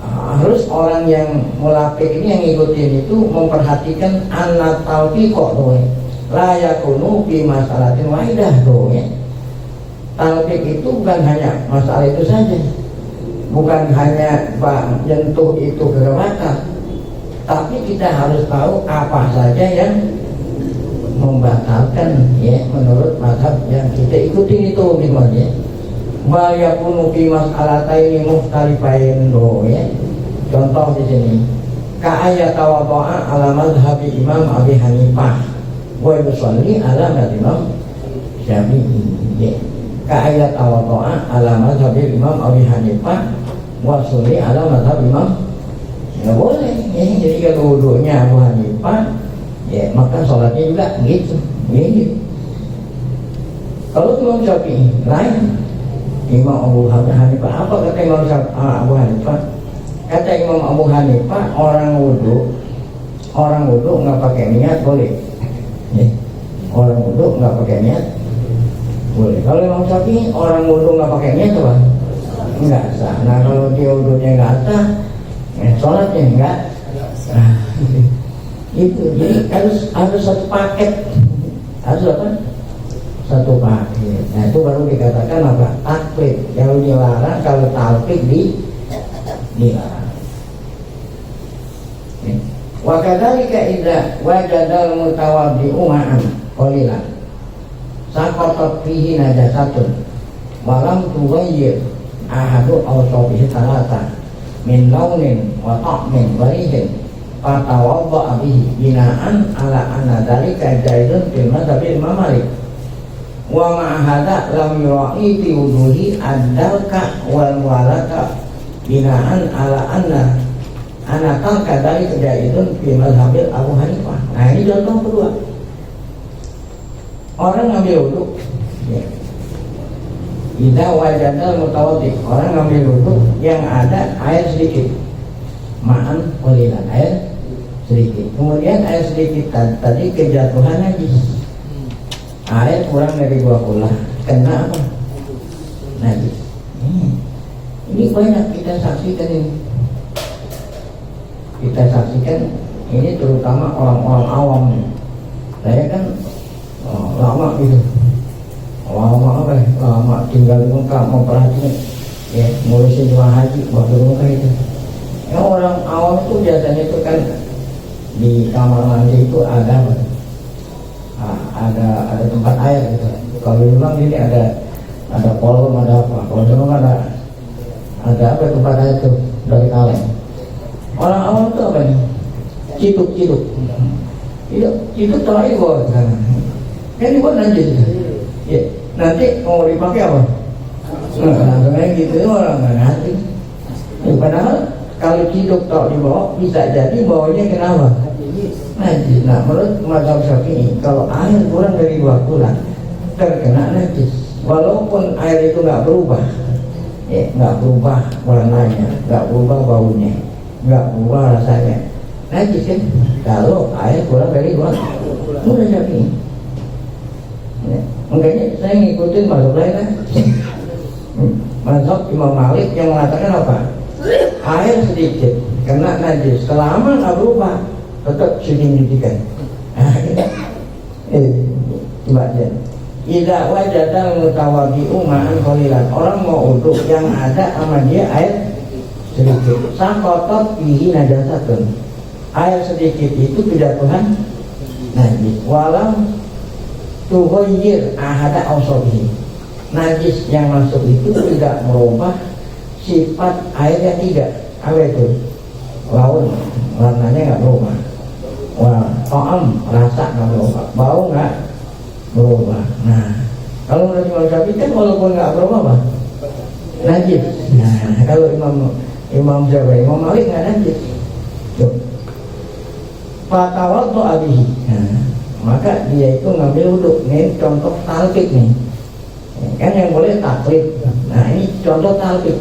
Harus orang yang mulakik ini yang ikutin itu memperhatikan anak talfiqo tuh. La yakunu fi masalatin wahidah tuh ya. Talfiq itu bukan hanya masalah itu saja. Bukan hanya jentuh itu kegabatan. Tapi kita harus tahu apa saja yang membatalkan ya menurut mazhab yang kita ikuti itu gimana. Wa yakunu fi mas'alataini mukhtalifain do ya. Contoh di sini. Ka ayat tawadhu'a ala mazhabi Imam Abi Hanifah wa yusalli ala mazhab Imam Syafi'i. Ya. Ka ayat tawadhu'a ala mazhabi Imam Abi Hanifah wa yusalli ala mazhab Imam. Nggak boleh ya. Jadi kalau wudhunya Abu Hanifah ya maka sholatnya juga gitu ya, gitu. Kalau Imam Syafi'i lain. Imam Abu Hanifah apa kata Imam Abu Hanifah? Kata Imam Abu Hanifah orang wudhu nggak pakai niat boleh ya. Orang wudhu nggak pakai niat boleh. Kalau Imam Syafi'i orang wudhu nggak pakai niat apa? Nggak sah. Nah kalau dia wudhunya nggak sah sholatnya enggak. Nah, itu jadi harus satu paket. Harus apa? Satu paket. Nah itu baru dikatakan apa? Taklid. Kalau dilarang, kalau talfik dilarang. Wa kadzalika idza wajadal mutawaddi'u ma'an qalilan saqatat fihi najasatun wa lam tughayyir ahadu awsafihi talata min launin wa ta'min wa rihin fatawadda'a bihi bina'an ala anna dzalika jaizun fil madzhab Imam Malik wa ma'ahada lam yura'i fi wuduhi ad-dalka wal walaka bina'an ala anna talka dzalika jaizun fil madzhab Abu Hanifah. Nah ini contoh kedua. Orang ngambil wudu ya. Idza wajadal mutawaddi, orang ngambil wudu yang ada air sedikit, ma'an qalilan, air sedikit. Kemudian air sedikit tadi kejatuhan najis, air kurang dari 2 kena apa? Najis. Ini banyak kita saksikan ini. Kita saksikan ini terutama orang-orang awam. Saya kan lama gitu. Lama apa ya? Lama tinggal di Mekah memperhatikan ya, ngurusin jemaah haji waktu di Mekah itu. Ya, orang awam itu biasanya itu kan di kamar mandi itu ada apa? Ada tempat air gitu. Kalau bilang ini ada kolom, ada apa? Kalau memang ada apa tempat air itu dari kaleng. Orang awam itu apa nih? Ciduk. Itu terakhir bawah sana. Kan dibuat najis. Ya, nanti mau dipakai apa? Nah, gitu orang nggak ngerti. Ya, padahal kalau ciduk tak dibawa bisa jadi bawanya kenapa? Najis. Nah, menurut mazhab Syafi'i kalau air kurang dari 2 terkena najis. walaupun air itu nggak berubah, nggak berubah warnanya, nggak berubah baunya, nggak berubah rasanya, najis kan? Kalau air kurang dari dua, udah Syafi'i. Makanya saya ngikutin mazhab lain kan. Mazhab Imam Malik yang mengatakan apa? Air sedikit karena najis, selama nggak berubah tetap suci menyucikan. Coba aja. Tidak wajadah mutawadi'u ma'an qalilan. Orang mau uduk yang ada sama dia air sedikit. Sakotot bihi najasatun. Air sedikit itu kejatuhan najis. Walau tuhoyir ahada awsobihi. Najis yang masuk itu tidak merubah sifat air yang tidak. Apa itu? Laut warnanya nggak berubah. Wah, to'am rasa nggak berubah, bau nggak berubah. Nah, kalau menurut Imam Syafi'i kan walaupun nggak berubah apa? Najis. Nah, kalau Imam Syafi'i, Imam Malik nggak najis. Fatawal to abihi. Nah, maka dia itu ngambil wudhu. Ini contoh talqik nih. Kan yang boleh taklid. Nah, ini contoh talqik.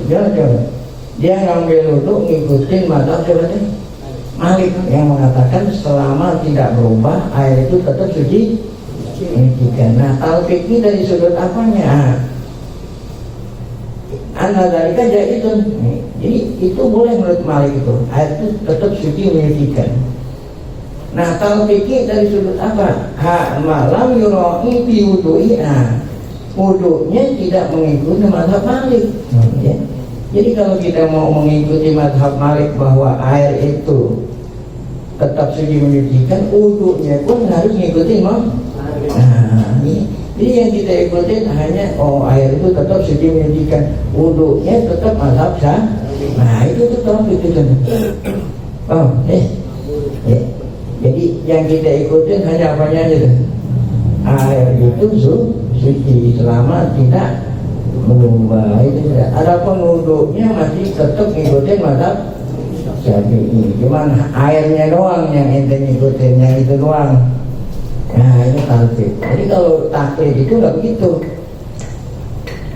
Dia ngambil wudhu ngikutin mazhab Malik yang mengatakan selama tidak berubah air itu tetap suci. Nah, talqik ini dari sudut apanya? Anadzalika jaizun. Jadi itu boleh menurut Malik itu, air itu tetap suci menyucikan. Nah, talqik ini dari sudut apa? Malam yuroi bi wudu'i. Wudu'nya tidak mengikuti mazhab Malik. Ya. Jadi kalau kita mau mengikuti mazhab Malik bahwa air itu tetap suci menyucikan, wudu'nya pun harus mengikuti Imam. Nah, jadi yang kita ikutin hanya air itu tetap suci menyucikan, wudu'nya tetap mazhab Syafi'i. Nah, itu tetap itu kan. Jadi yang kita ikutin hanya apanya aja tuh? Air itu suci selama tidak berubah. Itu tidak. Adapun wudu'nya masih tetap ngikutin mazhab Syafi'i. Cuman airnya doang yang ente ngikutin, yang itu doang. Nah, ini talqik. Jadi kalau taklid itu nggak begitu.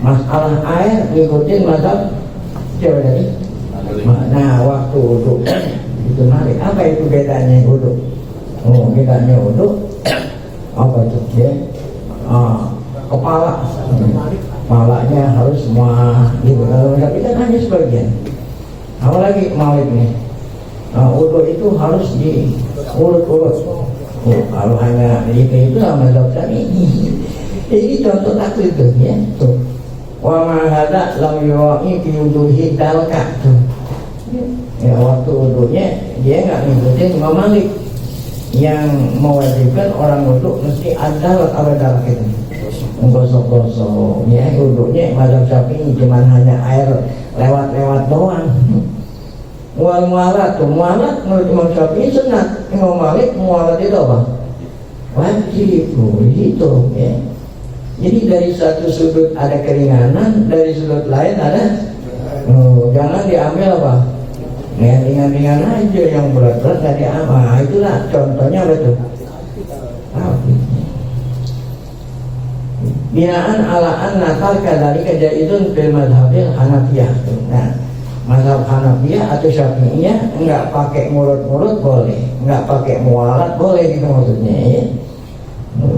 Masalah air ngikutin mazhab siapa tadi? Nah, waktu wudu itu Malik. Apa itu bedanya wudu? Bedanya wudu apa itu? Ya, kepalanya harus semua gitu. Kalau nggak kita hanya sebagian. Apalagi Malik nih. Wudu itu harus di urut-urut. Kalau hanya itu sama dokter ini. Ini contoh taklid tuh ya. Tuh. Wa ma hadza lam yu'i fi wuduhi dalka tuh. Ya, waktu wudunya dia nggak ngikutin Imam Malik yang mewajibkan orang wudu mesti ada dalak itu. Menggosok-gosok ya, wudunya mazhab Syafi'i cuma hanya air lewat-lewat doang. Mualat menurut Imam Syafi'i sunat. Imam Malik mualat itu apa? Wajib. Itu ya. Jadi dari satu sudut ada keringanan, dari sudut lain ada jangan diambil apa? Ya, ringan-ringan aja, yang berat-berat nggak diambil. Itulah contohnya betul. Binaan alaan natal kadari kajaidun bil madhabil Hanafiyah. Nah, mazhab Hanafiyah atau Syafi'iyah enggak pakai mulut-mulut boleh, enggak pakai mualat boleh gitu maksudnya ya.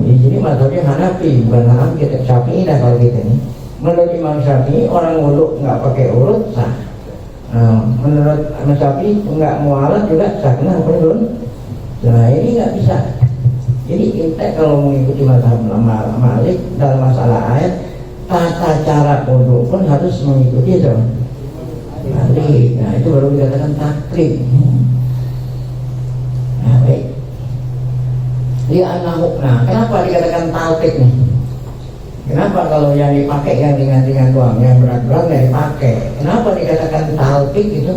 Jadi mazhabnya Hanafi, bukan Hanafi, kita Syafi'i dah kalau gitu nih. Menurut Imam Syafi'i orang wudu enggak pakai urut sah. Menurut Imam Syafi'i enggak mualat juga sah. Kenapa menurut? Nah, ini enggak bisa. Jadi kita kalau mengikuti mazhab Malik dalam masalah air, tata cara wudu pun harus mengikuti itu. Malik. Nah, itu baru dikatakan taklid. Nah, baik. Nah, kenapa dikatakan talqik nih? Kenapa kalau yang dipakai yang ringan-ringan doang, yang berat-berat nggak dipakai? Kenapa dikatakan talqik itu?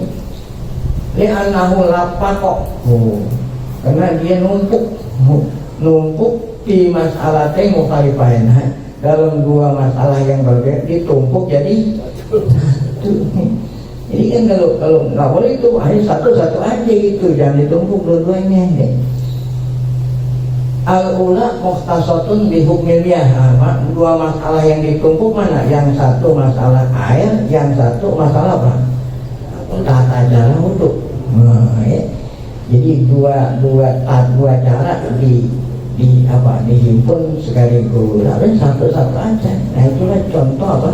Li'annahu lapaqo. Karena dia numpuk di masalah mukhtalifain. Dalam dua masalah yang berbeda ditumpuk jadi Jadi kan kalau nggak boleh itu hanya satu-satu aja gitu, jangan ditumpuk dua-duanya. Al-ula mukhtasatun bihukmil miyah. Dua masalah yang ditumpuk mana? Yang satu masalah air, yang satu masalah apa? Tata cara wudhu. Ya. Jadi dua cara dihimpun sekaligus. Tapi satu-satu aja. Nah itulah contoh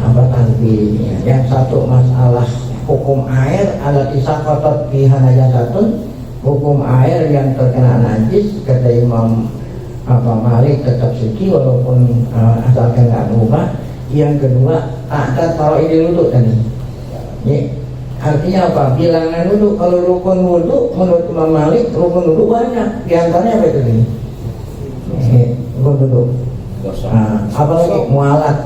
apa tadi? Yang satu masalah hukum air alati saqatat fi hanajatun, hukum air yang terkena najis kata Imam Malik tetap suci walaupun asalkan nggak berubah. Yang kedua ada taruh ini wudhu tadi. Ya. Artinya apa? Bilangan wudhu. Kalau rukun wudhu menurut Imam Malik rukun wudhu banyak. Di antaranya apa itu ini? Rukun wudhu. Apalagi mualat.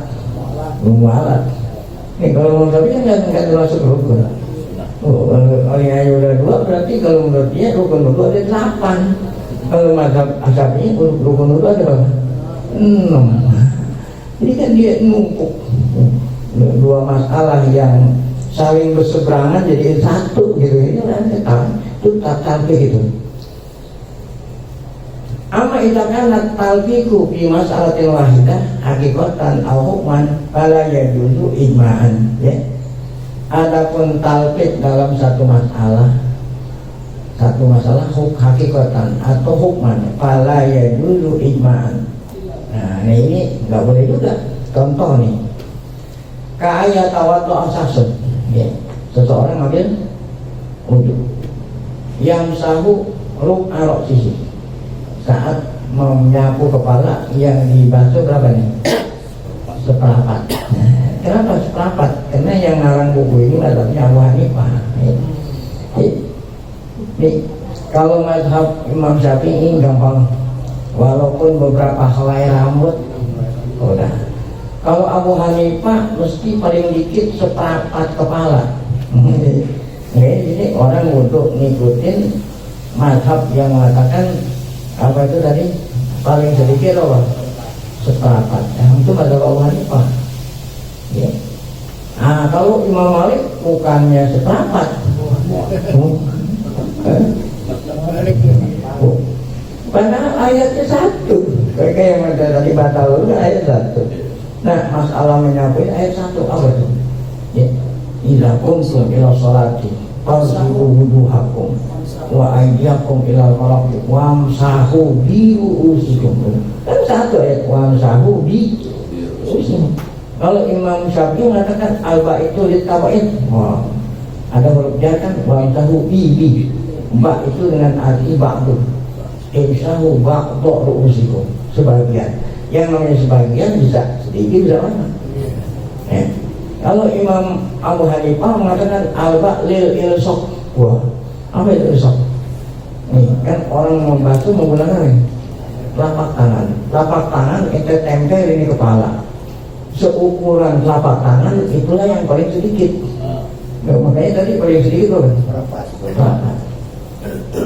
Ini kalau menurut dia nggak termasuk rukun. Kalau yang udah 2 berarti kalau menurut dia rukun wudhu ada 8. Kalau mazhab Asyafi'i rukun wudhu ada berapa? 6. Jadi kan dia numpuk dua masalah yang saling berseberangan jadi satu gitu. Ini kan itu talfiq gitu. Amma idza kana talfiqu fi mas'alatin wahidah hakikatan aw hukman fala yajuzu ijma'an, ya. Adapun talfiq dalam satu masalah hakikatan atau hukman fala yajuzu ijma'an. Nah, ini enggak boleh juga. Contoh nih. Kaya tawaddu asasun. Ya, seseorang ambil wudhu yang sahu ruk arok sisi saat menyapu kepala yang dibasuh berapa nih? Seperempat. Kenapa seperempat? Karena yang ngarang buku ini adalah Abu Hanifah. Kalau mazhab Imam Syafi'i gampang, walaupun beberapa helai rambut udah. Kalau Abu Hanifah mesti paling dikit seperempat kepala. Jadi orang untuk ngikutin mazhab yang mengatakan apa itu tadi paling sedikit apa? Seperempat. Itu mazhab Abu Hanifah. Ya. Nah kalau Imam Malik bukannya seperempat. Padahal ayatnya 1. Kayak yang ada tadi batal ayat 1. Nah, masalah menyapu ayat 1 apa itu? Ya, idza qumtum ila sholati fagsilu wujuhakum wa aydiyakum ila al-marafiq wamsahu bi ru'usikum. Kan satu ayat wamsahu bi ru'usikum. Kalau Imam Syafi'i mengatakan alba itu litawaid. Wah, ada huruf jar kan wamsahu bi. Ba itu dengan arti ba'du. Imsahu ba'du ru'usikum. Sebagian. Yang namanya sebagian bisa sedikit bisa banyak. Kalau Imam Abu Hanifah mengatakan alba lil ilsok. Wah, apa itu ilsok? Nih kan orang membasuh menggunakan ini telapak tangan. Telapak tangan itu tempel ini kepala. Seukuran telapak tangan itulah yang paling sedikit. Nah, makanya tadi paling sedikit kan? Berapa?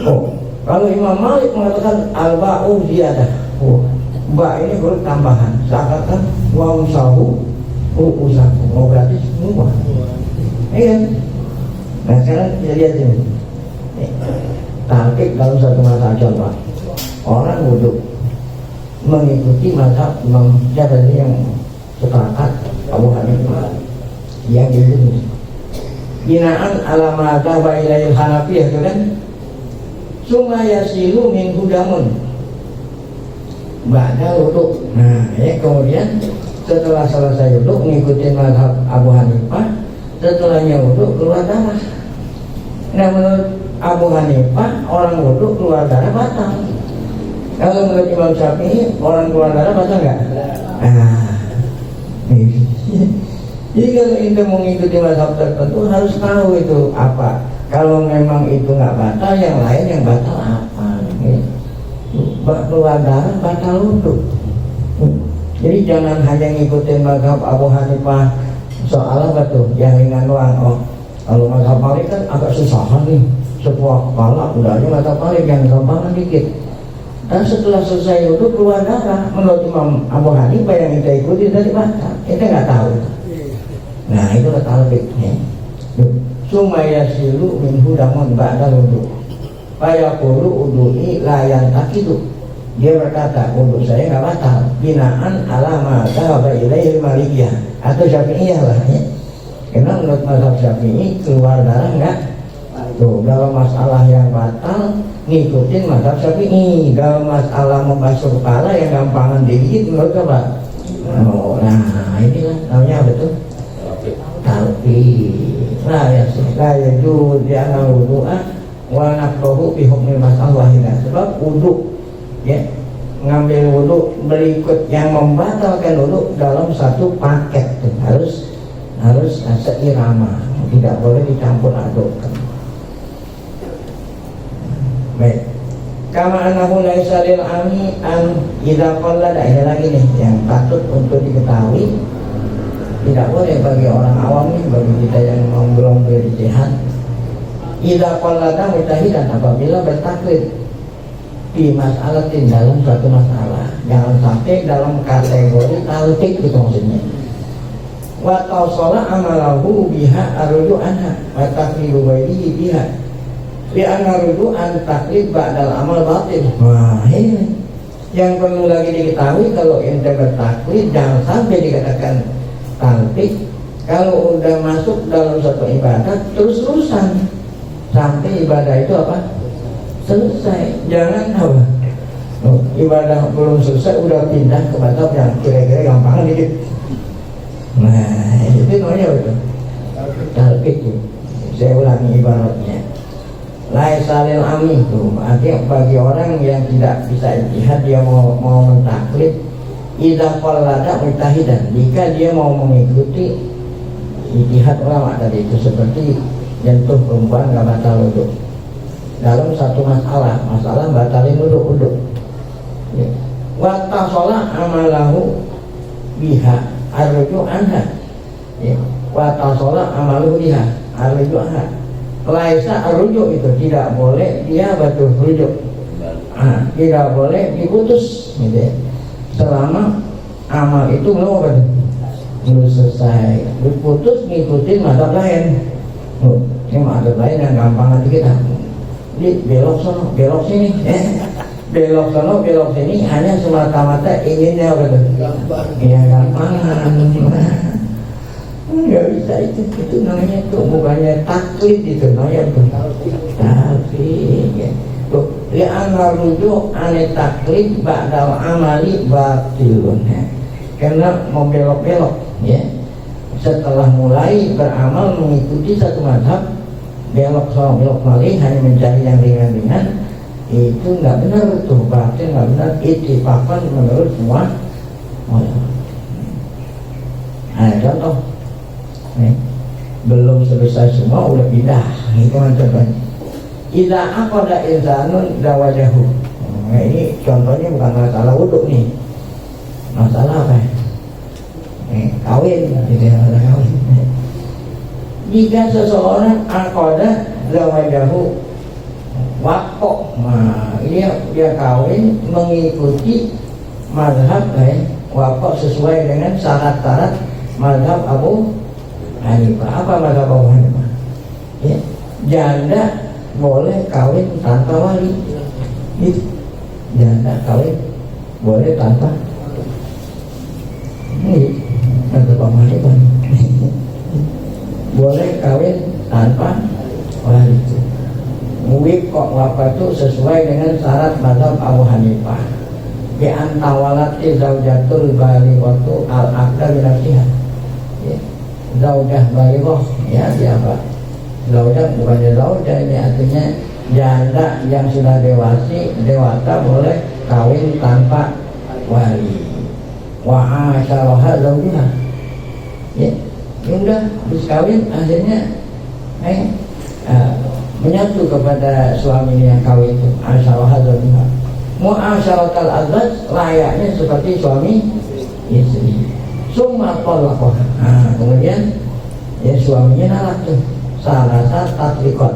Oh, kalau Imam Malik mengatakan alba'u ziyadah. Oh, ba ini huruf tambahan. Seakan-akan wamsahu ru'usakum. Oh, berarti semua. Iya. Nah, sekarang kita lihat ini. Talfiq dalam satu masalah contoh. Orang wudhu mengikuti mazhab Imam Syafi'i yang sepakat Abu Hanifah yang itu binaan ala mazhab ilail Hanafiyah itu kan summa yasilu min hudamun ba'da wudhu. Nah, ya kemudian setelah selesai wudhu mengikuti mazhab Abu Hanifah, setelahnya wudhu keluar darah. Nah, menurut Abu Hanifah orang wudhu keluar darah batal. Kalau menurut Imam Syafi'i orang keluar darah batal nggak? Jadi kalau kita mengikuti mazhab tertentu harus tahu itu apa. Kalau memang itu nggak batal, yang lain yang batal apa? Keluar darah batal wudhu. Jadi jangan hanya ngikutin mazhab Abu Hanifah soal apa tuh yang ringan doang. Oh, kalau mazhab Malik kan agak susah nih. Sebuah kepala udah aja mazhab Malik yang gampang dikit. Dan setelah selesai wudhu keluar darah, menurut Imam Abu Hanifah yang kita ikuti tadi batal. Kita nggak tahu. Nah itu talfiqnya. Sumaya silu min hudamun ba'da wudhu. Fayaqulu udhu'i layan tak itu. Dia berkata, untuk saya nggak batal. Binaan alama dhahaba ilaihi Malikiyah atau Syafi'iyah lah ya. Karena menurut mazhab Syafi'i keluar darah nggak. Tuh, dalam masalah yang batal ngikutin mazhab Syafi'i. Dalam masalah membasuh kepala yang gampangan digigit menurut apa? Oh, nah inilah namanya betul. Tapi lah ya jujur dia nggak wudu'ah wa nafrohu bihukmil masalah ini. Sebab wudu ya, ngambil wudu berikut yang membatalkan wudu dalam satu paket tuh. Harus seirama, tidak boleh dicampur adukkan. Baik. Kama anahu laisa lil ami an idza qallada, ini lagi nih yang patut untuk diketahui. Tidak boleh bagi orang awam nih, bagi kita yang belum berijtihad. Idza qallada mujtahidan, apabila bertaklid di mas'alatin, dalam suatu masalah, jangan sampai dalam kategori talqik itu maksudnya. Wa tawsala amalahu biha arju anha wa taqlidu ghairihi biha bi anna ruju'an taqlid ba'dal amal batil. Wah, ini yang perlu lagi diketahui. Kalau ente bertaklid jangan sampai dikatakan talqik kalau udah masuk dalam satu ibadah terus-terusan sampai ibadah itu apa? Selesai. Jangan apa? Ibadah belum selesai udah pindah ke mazhab yang kira-kira gampang dikit. Nah, itu namanya betul talqik itu. Saya ulangi ibaratnya. Laisa lil ami itu artinya bagi orang yang tidak bisa ijtihad, dia mau mentaklid. Idza qallada mujtahidan, jika dia mau mengikuti ijtihad ulama tadi itu, seperti nyentuh perempuan nggak batal wudu dalam satu masalah batalin wudu. Wa tasala amalahu biha arju anha. Wa tasala amalahu biha arju anha. Laisa arju itu tidak boleh dia batu rujuk. Tidak boleh diputus gitu ya. Selama amal itu belum selesai, diputus ngikutin mazhab lain. Ini mazhab lain yang gampang nanti kita di belok sono belok sini belok sono belok sini hanya semata-mata inginnya ya gampang. Nggak bisa, itu namanya tuh bukannya taklid, itu namanya tapi ya tuh li'anna rujuk ane taklid ba'dal amali batilun ya. Karena mau belok-belok ya, setelah mulai beramal mengikuti satu mazhab belok soal belok malih hanya mencari yang ringan-ringan, itu nggak benar, tuh batil nggak benar. Ittifaqan menurut semua. Nah contoh belum selesai semua udah pindah, itu contohnya. Idza aqada insanun zawajahu. Nah, ini contohnya bukan masalah wudu nih, masalah apa? Kawin, gitu ya, kawin. Jika seseorang aqada zawajahu waqo, nah dia kawin mengikuti mazhab waqo sesuai dengan syarat-syarat mazhab Abu Hanifah. Apa mazhab Abu Hanifah? Ya, janda boleh kawin tanpa wali. Janda kawin boleh tanpa mazhab Abu Hanifah. Boleh kawin tanpa wali. Muwik kok wafat itu sesuai dengan syarat mazhab Abu Hanifah. Bi antawalati zaujatul balighatu al-aqda bi nafsiha. Zaujah balighah ya, siapa? Zaujah bukannya zaujah, ini artinya janda yang sudah dewasa boleh kawin tanpa wali. Wa asyaraha zaujiha. Ya, udah habis kawin akhirnya menyatu kepada suaminya yang kawin itu. Asyaraha zaujiha. Mu'asyaratal azwaj layaknya seperti suami istri. Summa talaqah. Kemudian ya suaminya nolak tuh. Salasa tatliqat.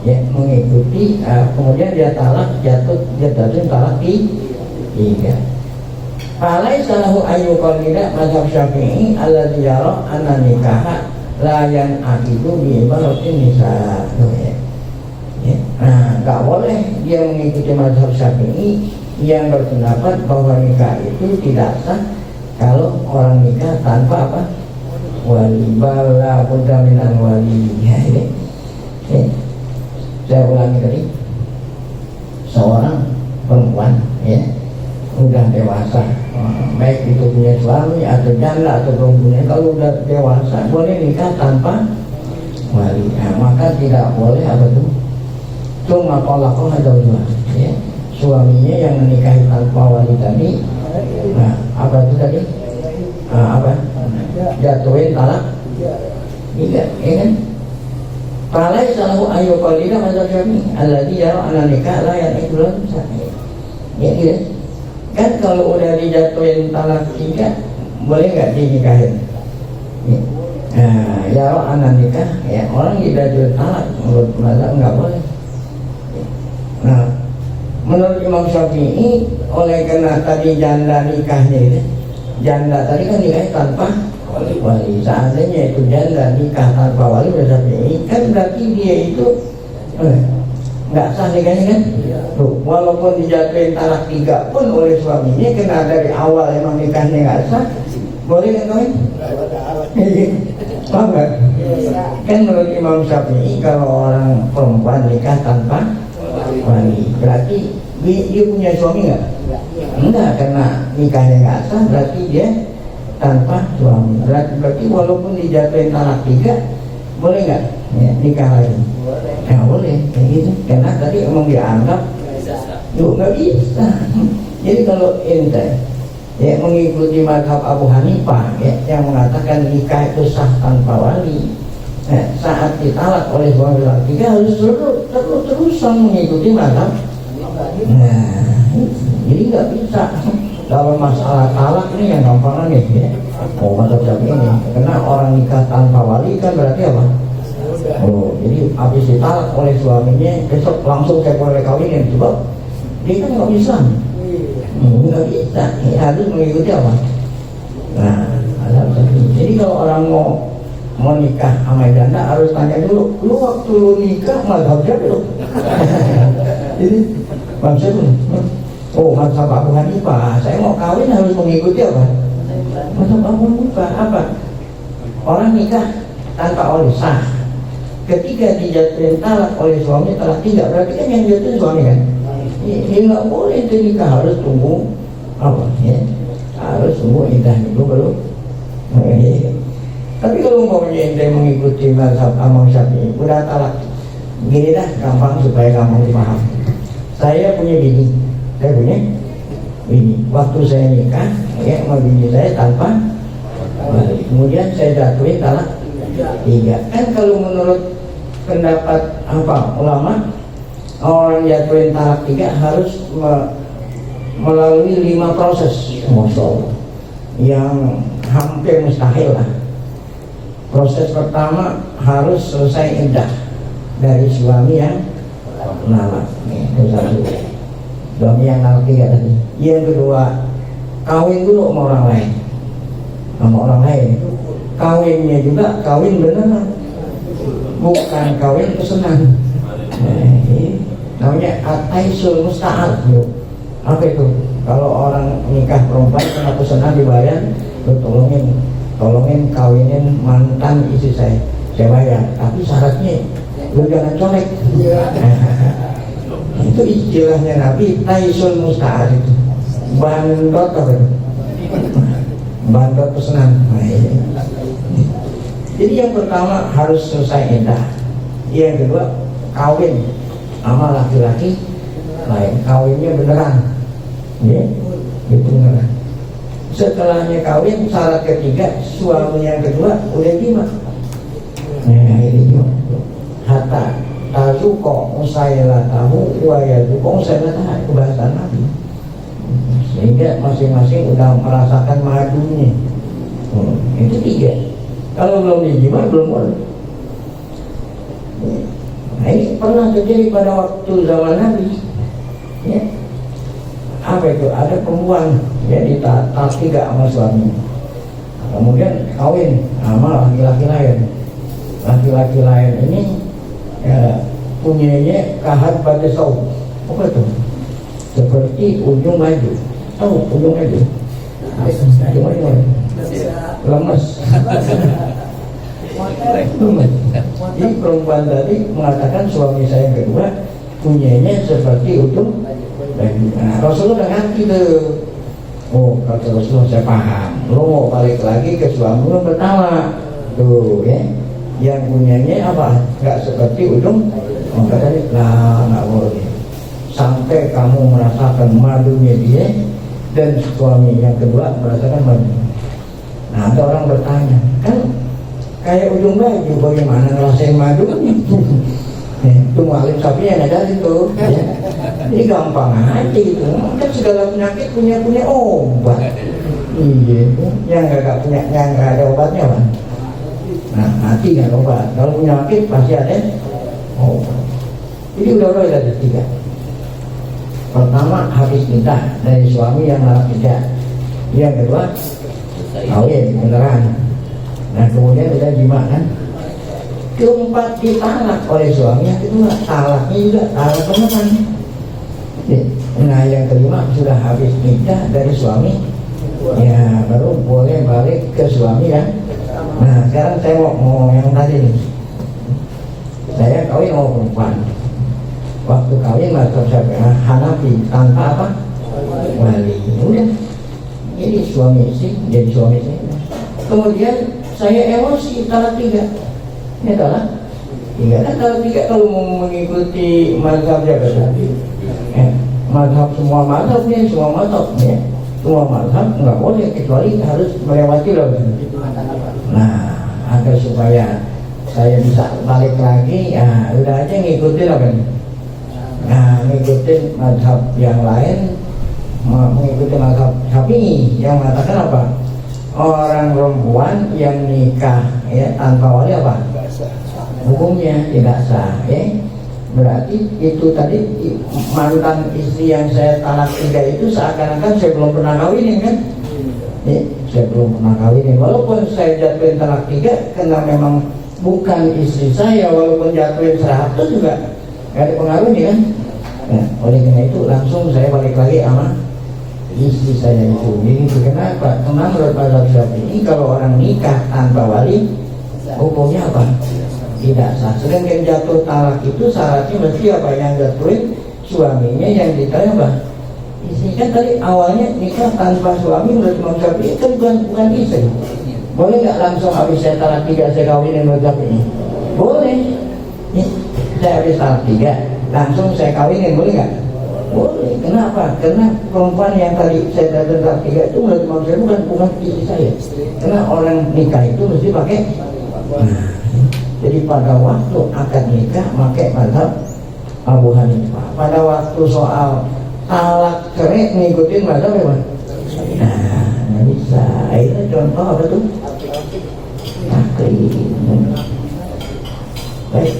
Ya, mengikuti kemudian dia talak, jatuh talak tiga. Falaisa lahu ayyu qalida mazhab Syafi'i alladzi yara anna nikaha la yan'aqidu bi ibaratin nisa. ya. Nah, nggak boleh dia mengikuti mazhab Syafi'i yang berpendapat bahwa nikah itu tidak sah kalau orang nikah tanpa apa? Wali. Bala budda minal wali. Ya, ini. Saya ulangi tadi, seorang perempuan ya udah dewasa, baik itu punya suami atau janda atau belum punya, kalau udah dewasa boleh nikah tanpa wali. Nah, maka tidak boleh apa tuh? Cuma tolakul hadaulah ya. Suaminya yang menikahi tanpa wali tadi, nah apa itu tadi? Apa? Jatuhin talak? Tidak, ya kan? Falai salahu ayu qalila mazhab Syafi'i alladzi yara anna nikah la yahilu sahih. Ya gitu. Kan kalau udah dijatuhin talak 3 boleh nggak dinikahin? Ya. Nah, yara anna nikah ya orang dijatuhin talak menurut mazhab nggak boleh. Nah, menurut Imam Syafi'i oleh karena tadi janda nikahnya itu, janda tadi kan nikahnya tanpa wali. Seandainya itu janda nikah tanpa wali berarti kan berarti dia itu nggak sah nikahnya kan? Tuh, walaupun dijatuhin talak 3 pun oleh suaminya karena dari awal emang nikahnya nggak sah, boleh kan kawin? Paham nggak? Kan menurut Imam Syafi'i kalau orang perempuan nikah tanpa wali berarti dia punya suami nggak? Enggak, karena nikahnya nggak sah berarti dia tanpa suami. Berarti walaupun dijatuhin talak 3 boleh nggak ya, nikah lagi? Nggak boleh kayak gitu, karena tadi emang dianggap yuk nggak bisa. Jadi kalau ente ya mengikuti mazhab Abu Hanifah ya, yang mengatakan nikah itu sah tanpa wali, saat ditalak oleh suami laki harus terus-terusan mengikuti mazhab. Nah, jadi nggak bisa. Kalau masalah talak ini yang gampang nih ya. Oh, mazhab Syafi'i ini, karena orang nikah tanpa wali kan berarti apa? Oh, jadi habis ditalak oleh suaminya besok langsung saya boleh kawinin, coba dia kan nggak bisa. Nggak bisa, ya, harus mengikuti apa? Nah, mazhab Syafi'i. Jadi kalau orang mau nikah sama janda harus tanya dulu, lu waktu lu nikah mazhab siapa lu? Jadi mazhab oh mazhab Abu Hanifah, saya mau kawin harus mengikuti apa? Mazhab Abu Hanifah apa? Orang nikah tanpa wali sah. Ketika dijatuhin talak oleh suami talak 3 berarti kan yang jatuhin suami kan? Ini nggak boleh itu nikah, harus tunggu apa? Ya, harus tunggu idahnya dulu baru. Tapi kalau mau ente mengikuti mazhab Imam Syafi'i, udah talak, gini dah gampang supaya gampang dipaham. Saya punya bini, waktu saya nikah, ya sama bini saya tanpa wali. Kemudian saya jatuhin talak 3. Kan kalau menurut pendapat apa ulama, orang jatuhin talak 3 harus melalui 5 proses, Masya Allah, yang hampir mustahil lah. Proses pertama harus selesai iddah dari suami yang nalak, itu satu. Suami yang nalak 3 tadi. Yang kedua, kawin dulu sama orang lain, Kawinnya juga kawin beneran, bukan kawin pesanan. Namanya ataisul musta'al. Apa itu? Kalau orang nikah perempuan kena pesanan dibayar, lu tolongin kawinin mantan istri saya bayar, tapi syaratnya lu jangan colek. Itu istilahnya Nabi, taisul musta'al itu bandot apa itu? Bandot pesanan. Jadi yang pertama harus selesai iddah. Yang kedua kawin sama laki-laki lain, kawinnya beneran ya, itu beneran. Setelahnya kawin, syarat ketiga suami yang kedua udah jima. Nah ini jima hatta tazuko usailah tahu waya zuko usailah tahu, kebahasan Nabi, sehingga masing-masing udah merasakan madunya. Itu 3. Kalau belum dijima belum boleh. Nah ini pernah terjadi pada waktu zaman Nabi ya. Apa itu? Ada perempuan ya ditalak 3 sama suaminya, kemudian kawin sama laki-laki lain. Laki-laki lain ini ya, punyanya kahat pada saum. Apa itu? Seperti ujung maju. Tahu ujung maju? Ujung maju. Lemes. Lemes. Jadi perempuan tadi mengatakan suami saya yang kedua punyanya seperti ujung maju. Nah, Rasulullah ngerti tuh. Oh, kata Rasulullah saya paham. Lo mau balik lagi ke suami lo pertama. Tuh ya. Yang punyanya apa? Gak seperti ujung. Oh, katanya, nah gak boleh. Sampai kamu merasakan madunya dia dan suami yang kedua merasakan madu. Nah, ada orang bertanya, kan kayak ujung baju, bagaimana ngerasain madu? Itu mu'alif sapi yang ada itu ya. Ini gampang aja gitu. Kan segala penyakit punya obat. Iya, yang gak punya, yang gak ada obatnya kan. Nah, mati gak ada obat. Kalau penyakit pasti ada obat. Jadi udah ada tiga. Pertama, habis nikah dari suami yang nolak nikah. Yang kedua, kawin beneran. Nah, kemudian udah jima kan. Keempat, ditalak oleh suami. Yang kedua, talaknya juga talak beneran. Nah, yang kelima sudah habis nikah dari suami, ya baru boleh balik ke suami ya. Nah, sekarang saya mau yang tadi nih. Saya kawin sama perempuan. Waktu kawin mazhab Syafi'i Hanafi tanpa apa? Wali. Udah. Ini suami istri, jadi suami istri. Kemudian saya emosi talak 3. Ini talak 3. Kan talak 3 kalau mau mengikuti mazhab Syafi'i. Mazhab semua mazhab ya. Semua mazhab nggak boleh kecuali harus melewati loh. Nah, agar supaya saya bisa balik lagi, ya udah aja ngikutin apa nih. Nah, ngikutin mazhab yang lain, mengikuti mazhab Syafi'i yang mengatakan apa? Orang perempuan yang nikah ya tanpa wali apa? Hukumnya tidak sah. Ya. Berarti itu tadi mantan istri yang saya talak 3 itu seakan-akan saya belum pernah kawinin kan? Ya, saya belum pernah kawinin. Walaupun saya jatuhin talak 3 karena memang bukan istri saya, walaupun jatuhin 100 juga gak ada pengaruhnya kan. Nah, oleh karena itu langsung saya balik lagi sama istri saya itu. Jadi kenapa? Karena menurut mazhab Syafi'i kalau orang nikah tanpa wali hukumnya apa? Tidak sah. Sedangkan jatuh talak itu syaratnya mesti apa? Yang jatuhin suaminya, yang ditanya apa? Istri. Kan tadi awalnya nikah tanpa suami menurut Imam Syafi'i kan bukan istri. Boleh nggak langsung habis saya talak 3 saya kawinin menurut Syafi'i? Boleh. Saya habis talak 3 langsung saya kawinin, boleh nggak? Boleh. Kenapa? Karena perempuan yang tadi saya talak 3 itu menurut Imam Syafi'i bukan istri saya. Karena orang nikah itu mesti pakai. Nah, jadi pada waktu akad nikah pakai mazhab Abu Hanifah. Pada waktu soal talak cerai ngikutin mazhab apa? Nah, nggak bisa. Itu contoh apa tuh? Taklid. Baik.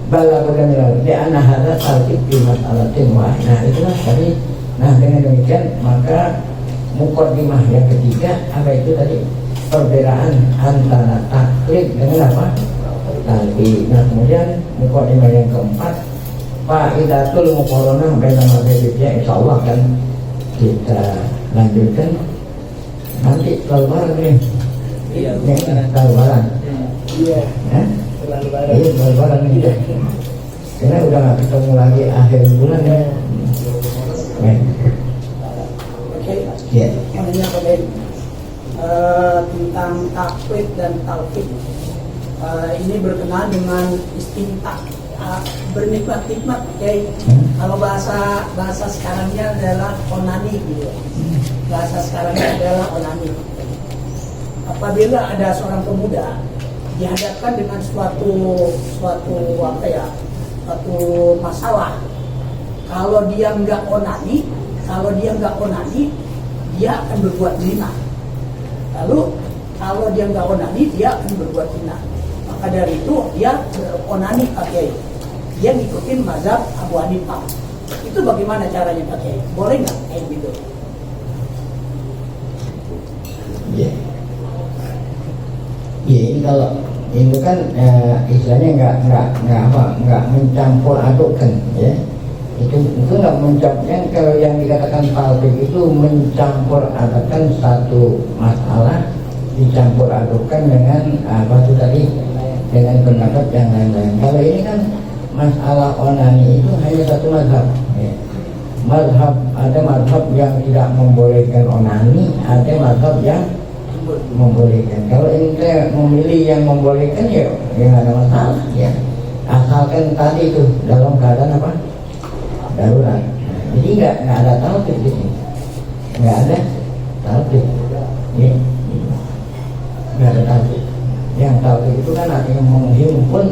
Balaghana di anna hadza tartib fi mas'alatin wahid. Nah, itulah tadi. Nah, dengan demikian maka muqaddimah yang ketiga apa itu tadi? Perbedaan antara taklid dengan apa? Talqin. Nah, kemudian muqaddimah yang keempat, faidatul muqaranah baina mazhabnya, insyaallah kan kita lanjutkan nanti lebaran nih. Iya, lebaran. Iya. Iya, lebaran ini. Karena udah nggak ketemu lagi akhir bulan ya. Oke. Ya. Tentang taklid dan talqin. Ini berkenaan dengan istimta, bernikmat-nikmat. Oke. Kalau bahasa sekarangnya adalah onani gitu. Bahasa sekarangnya adalah onani. Apabila ada seorang pemuda dihadapkan dengan suatu masalah, kalau dia nggak onani, dia akan berbuat zina. Lalu kalau dia nggak onani, dia akan berbuat zina. Maka dari itu dia onani pakai. Dia ngikutin mazhab Abu Hanifah. Itu bagaimana caranya pakai? Boleh nggak kayak gitu? Ya. Ya, ini kalau itu kan istilahnya nggak mencampur adukkan ya. Itu nggak mencampurnya. Kalau yang dikatakan talqin itu mencampur adukkan satu masalah, dicampur adukkan dengan apa itu tadi, dengan pendapat yang lain-lain. Kalau ini kan masalah onani itu hanya satu mazhab ya. Ada mazhab yang tidak membolehkan onani, ada mazhab yang membolehkan. Kalau ente memilih yang membolehkan ya nggak ada masalah ya, asalkan tadi itu dalam keadaan apa, darurat. Jadi nggak ada talqin di sini, nggak ada talqin ya, nggak ada talqin. Yang talqin itu kan artinya menghimpun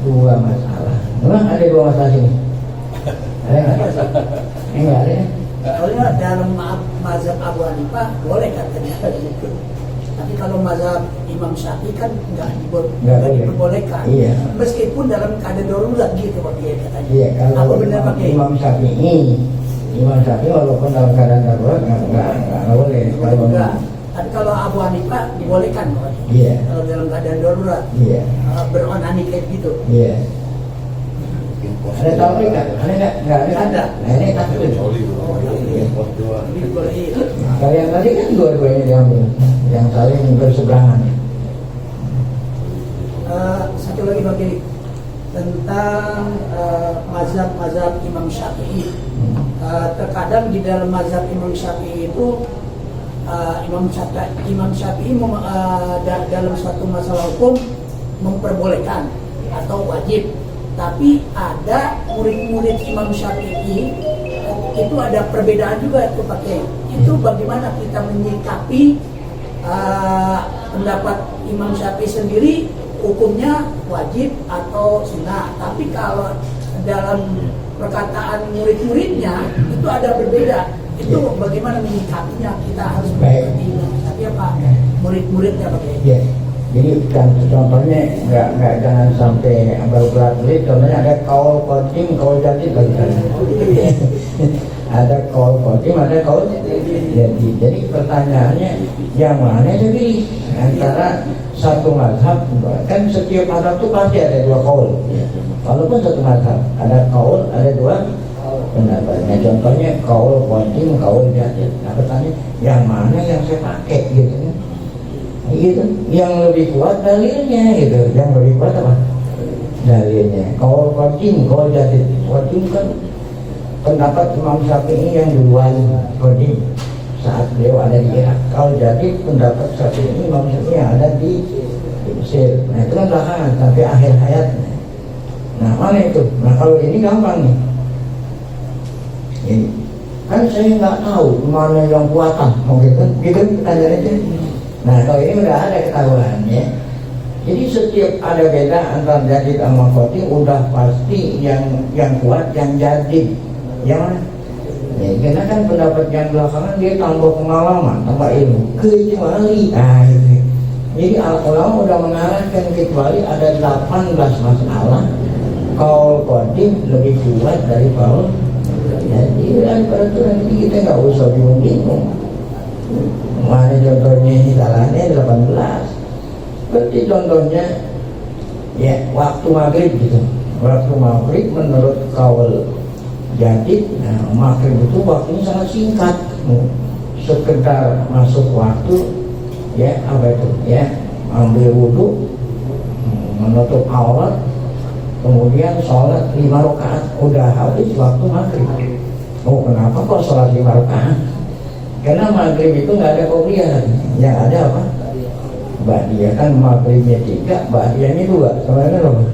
dua masalah. Memang ada dua masalah sini, ada nggak? Nggak ada. Soalnya dalam mazhab Abu Hanifah boleh katanya. Tapi kalau mazhab Imam Syafi'i kan nggak diperbolehkan. Iya. Meskipun dalam keadaan darurat gitu pakai katanya. Iya, kalau apa benar pakai? Imam Syafi'i walaupun dalam keadaan darurat nggak boleh. Kalau enggak. Tapi kalau Abu Hanifah dibolehkan. Iya. Kalau dalam keadaan darurat. Iya. Beronani kayak gitu. Iya. Ada talqin nggak? Ada nggak? Nggak ada. Ada. Nah ini talqin. Kalau yang tadi kan dua-duanya diambil, yang saling berseberangan. Satu lagi bagi tentang mazhab Imam Syafi'i. Terkadang di dalam mazhab Imam Syafi'i itu Imam Syafi'i dalam suatu masalah hukum memperbolehkan atau wajib. Tapi ada murid-murid Imam Syafi'i itu ada perbedaan juga itu pakai. Itu bagaimana kita menyikapi pendapat Imam Syafi'i sendiri hukumnya wajib atau sunnah. Tapi kalau dalam perkataan murid-muridnya itu ada berbeda. Itu bagaimana menyikapinya, kita harus mengerti. Tapi apa murid-muridnya pakai. Ya. Jadi kan contohnya nggak jangan sampai berbelat-belit. Contohnya ada kaul qadim, kaul jadid bagi ada kaul qadim, ada kaul jadid. Jadi pertanyaannya yang mana aja pilih antara satu mazhab. Kan setiap mazhab itu pasti ada dua kaul. Walaupun satu mazhab ada kaul, ada dua pendapat. Nah, contohnya kaul qadim, kaul jadid. Nah pertanyaan yang mana yang saya pakai gitu kan? Gitu, yang lebih kuat dalilnya gitu, yang lebih kuat apa? Dalilnya. Kalau qadim, kalau jadid, qadim kan pendapat Imam Syafi'i yang duluan qadim saat beliau ada di Irak. Kalau jadid pendapat Syafi'i Imam Syafi'i yang ada di Mesir. Nah itu kan belakangan sampai akhir hayatnya. Nah mana itu? Nah kalau ini gampang nih. Ini kan saya nggak tahu mana yang kuatan, gitu pertanyaan itu. Nah kalau ini udah ada ketahuan ya. Jadi setiap ada beda antara jadid sama qadim udah pasti yang kuat yang jadid. Yang mana? Ya, karena kan pendapat yang belakangan dia tambah pengalaman, tambah ilmu, kecuali itu. Jadi al-ulama udah mengarahkan kecuali ada 18 masalah. Kaul qadim lebih kuat dari kaul. Jadi kan peraturan ini kita nggak usah bingung-bingung. Mana contohnya salahnya 18. Seperti contohnya ya waktu maghrib gitu. Waktu maghrib menurut kaul jadid, nah, maghrib itu waktunya sangat singkat. Sekedar masuk waktu ya apa itu ya ambil wudhu, menutup aurat, kemudian sholat 5 rakaat, udah habis waktu maghrib. Oh kenapa kok sholat 5 rakaat? Karena maghrib itu nggak ada qobliyah, yang ada apa? Ba'diyah. Kan maghribnya 3, ba'diyahnya 2, sebenarnya berapa?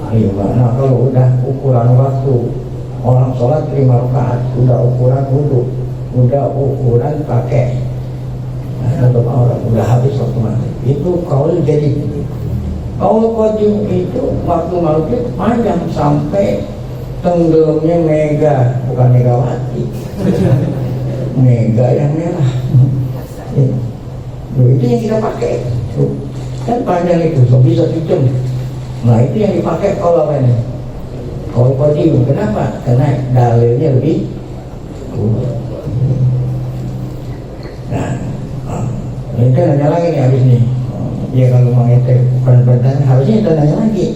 5. Nah kalau udah ukuran waktu orang sholat 5 rakaat, udah ukuran wudhu, udah ukuran pakai untuk aurat, udah habis waktu maghrib. Itu kaul jadi. Kaul qadim itu waktu maghrib panjang sampai tenggelamnya Mega, bukan Megawati. Mega yang merah. Itu yang kita pakai. Kan panjang itu, bisa sejam. Nah itu yang dipakai kalau apa ini? Kalau qadim, kenapa? Karena dalilnya lebih kuat. Nah, ini kan hanya lagi nih habis nih. Ya kalau mau itu bertanya harusnya itu nanya lagi.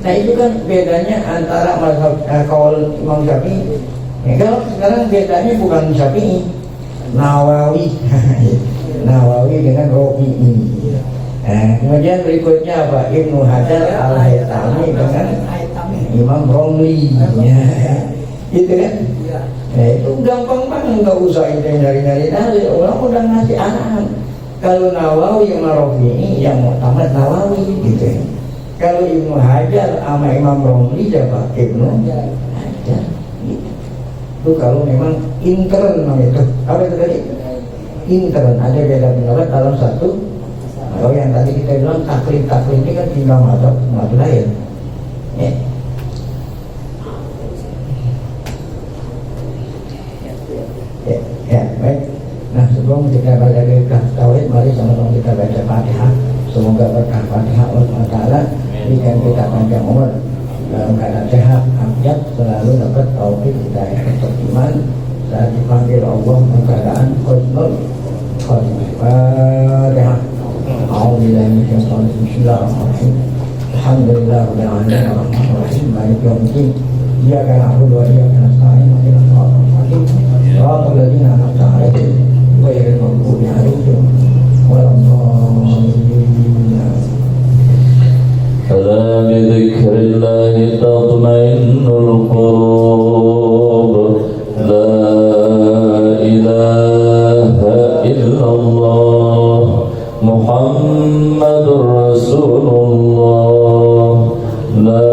Nah itu kan bedanya antara mazhab kaul Imam Syafi'i. Ya, kalau sekarang bedanya bukan Syafi'i, Nawawi, Nawawi dengan Rafi'i. Nah, kemudian berikutnya apa? Ibnu Hajar Al-Haytami dengan Imam Romli. Ya, gitu kan? Nah, itu gampang banget, nggak usah itu nyari-nyari dalil. Orang udah ngasih arahan. Kalau Nawawi sama Rafi'i yang utama Nawawi gitu. Kalau Ibnu Hajar sama Imam Romli siapa? Ibnu Hajar. Gitu. Itu kalau memang intern itu. Apa itu tadi? Intern, ada beda pendapat dalam satu. Kalau yang tadi kita bilang taklid ini kan tinggal mazhab lain. Ya. Ya, baik. Nah, sebelum kita baca kitab tauhid, mari sama-sama kita baca Fatihah. Semoga berkah Fatihah Allah Taala berikan kita panjang umur dalam keadaan sehat, afiat, selalu dapat taufik hidayah untuk iman saat dipanggil Allah dalam keadaan husnul khotimah. Fatihah. A'udzubillahi minasyaitonir rajim. Bismillahirrahmanirrahim. Alhamdulillahirabbil alamin arrahmanir rahim maliki yaumiddin. Iyyaka na'budu wa iyyaka nasta'in ihdinas siratal mustaqim. Siratal ladzina an'amta 'alaihim ghairil maghdubi 'alaihim waladdallin. ألا بذكر الله تطمئن القلوب لا إله إلا الله محمد رسول الله لا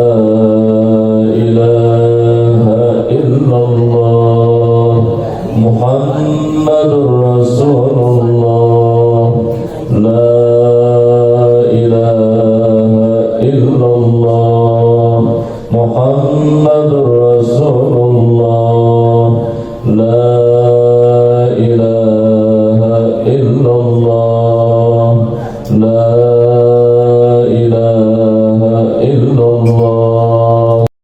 إله إلا الله محمد رسول الله لا إله إلا الله محمد رسول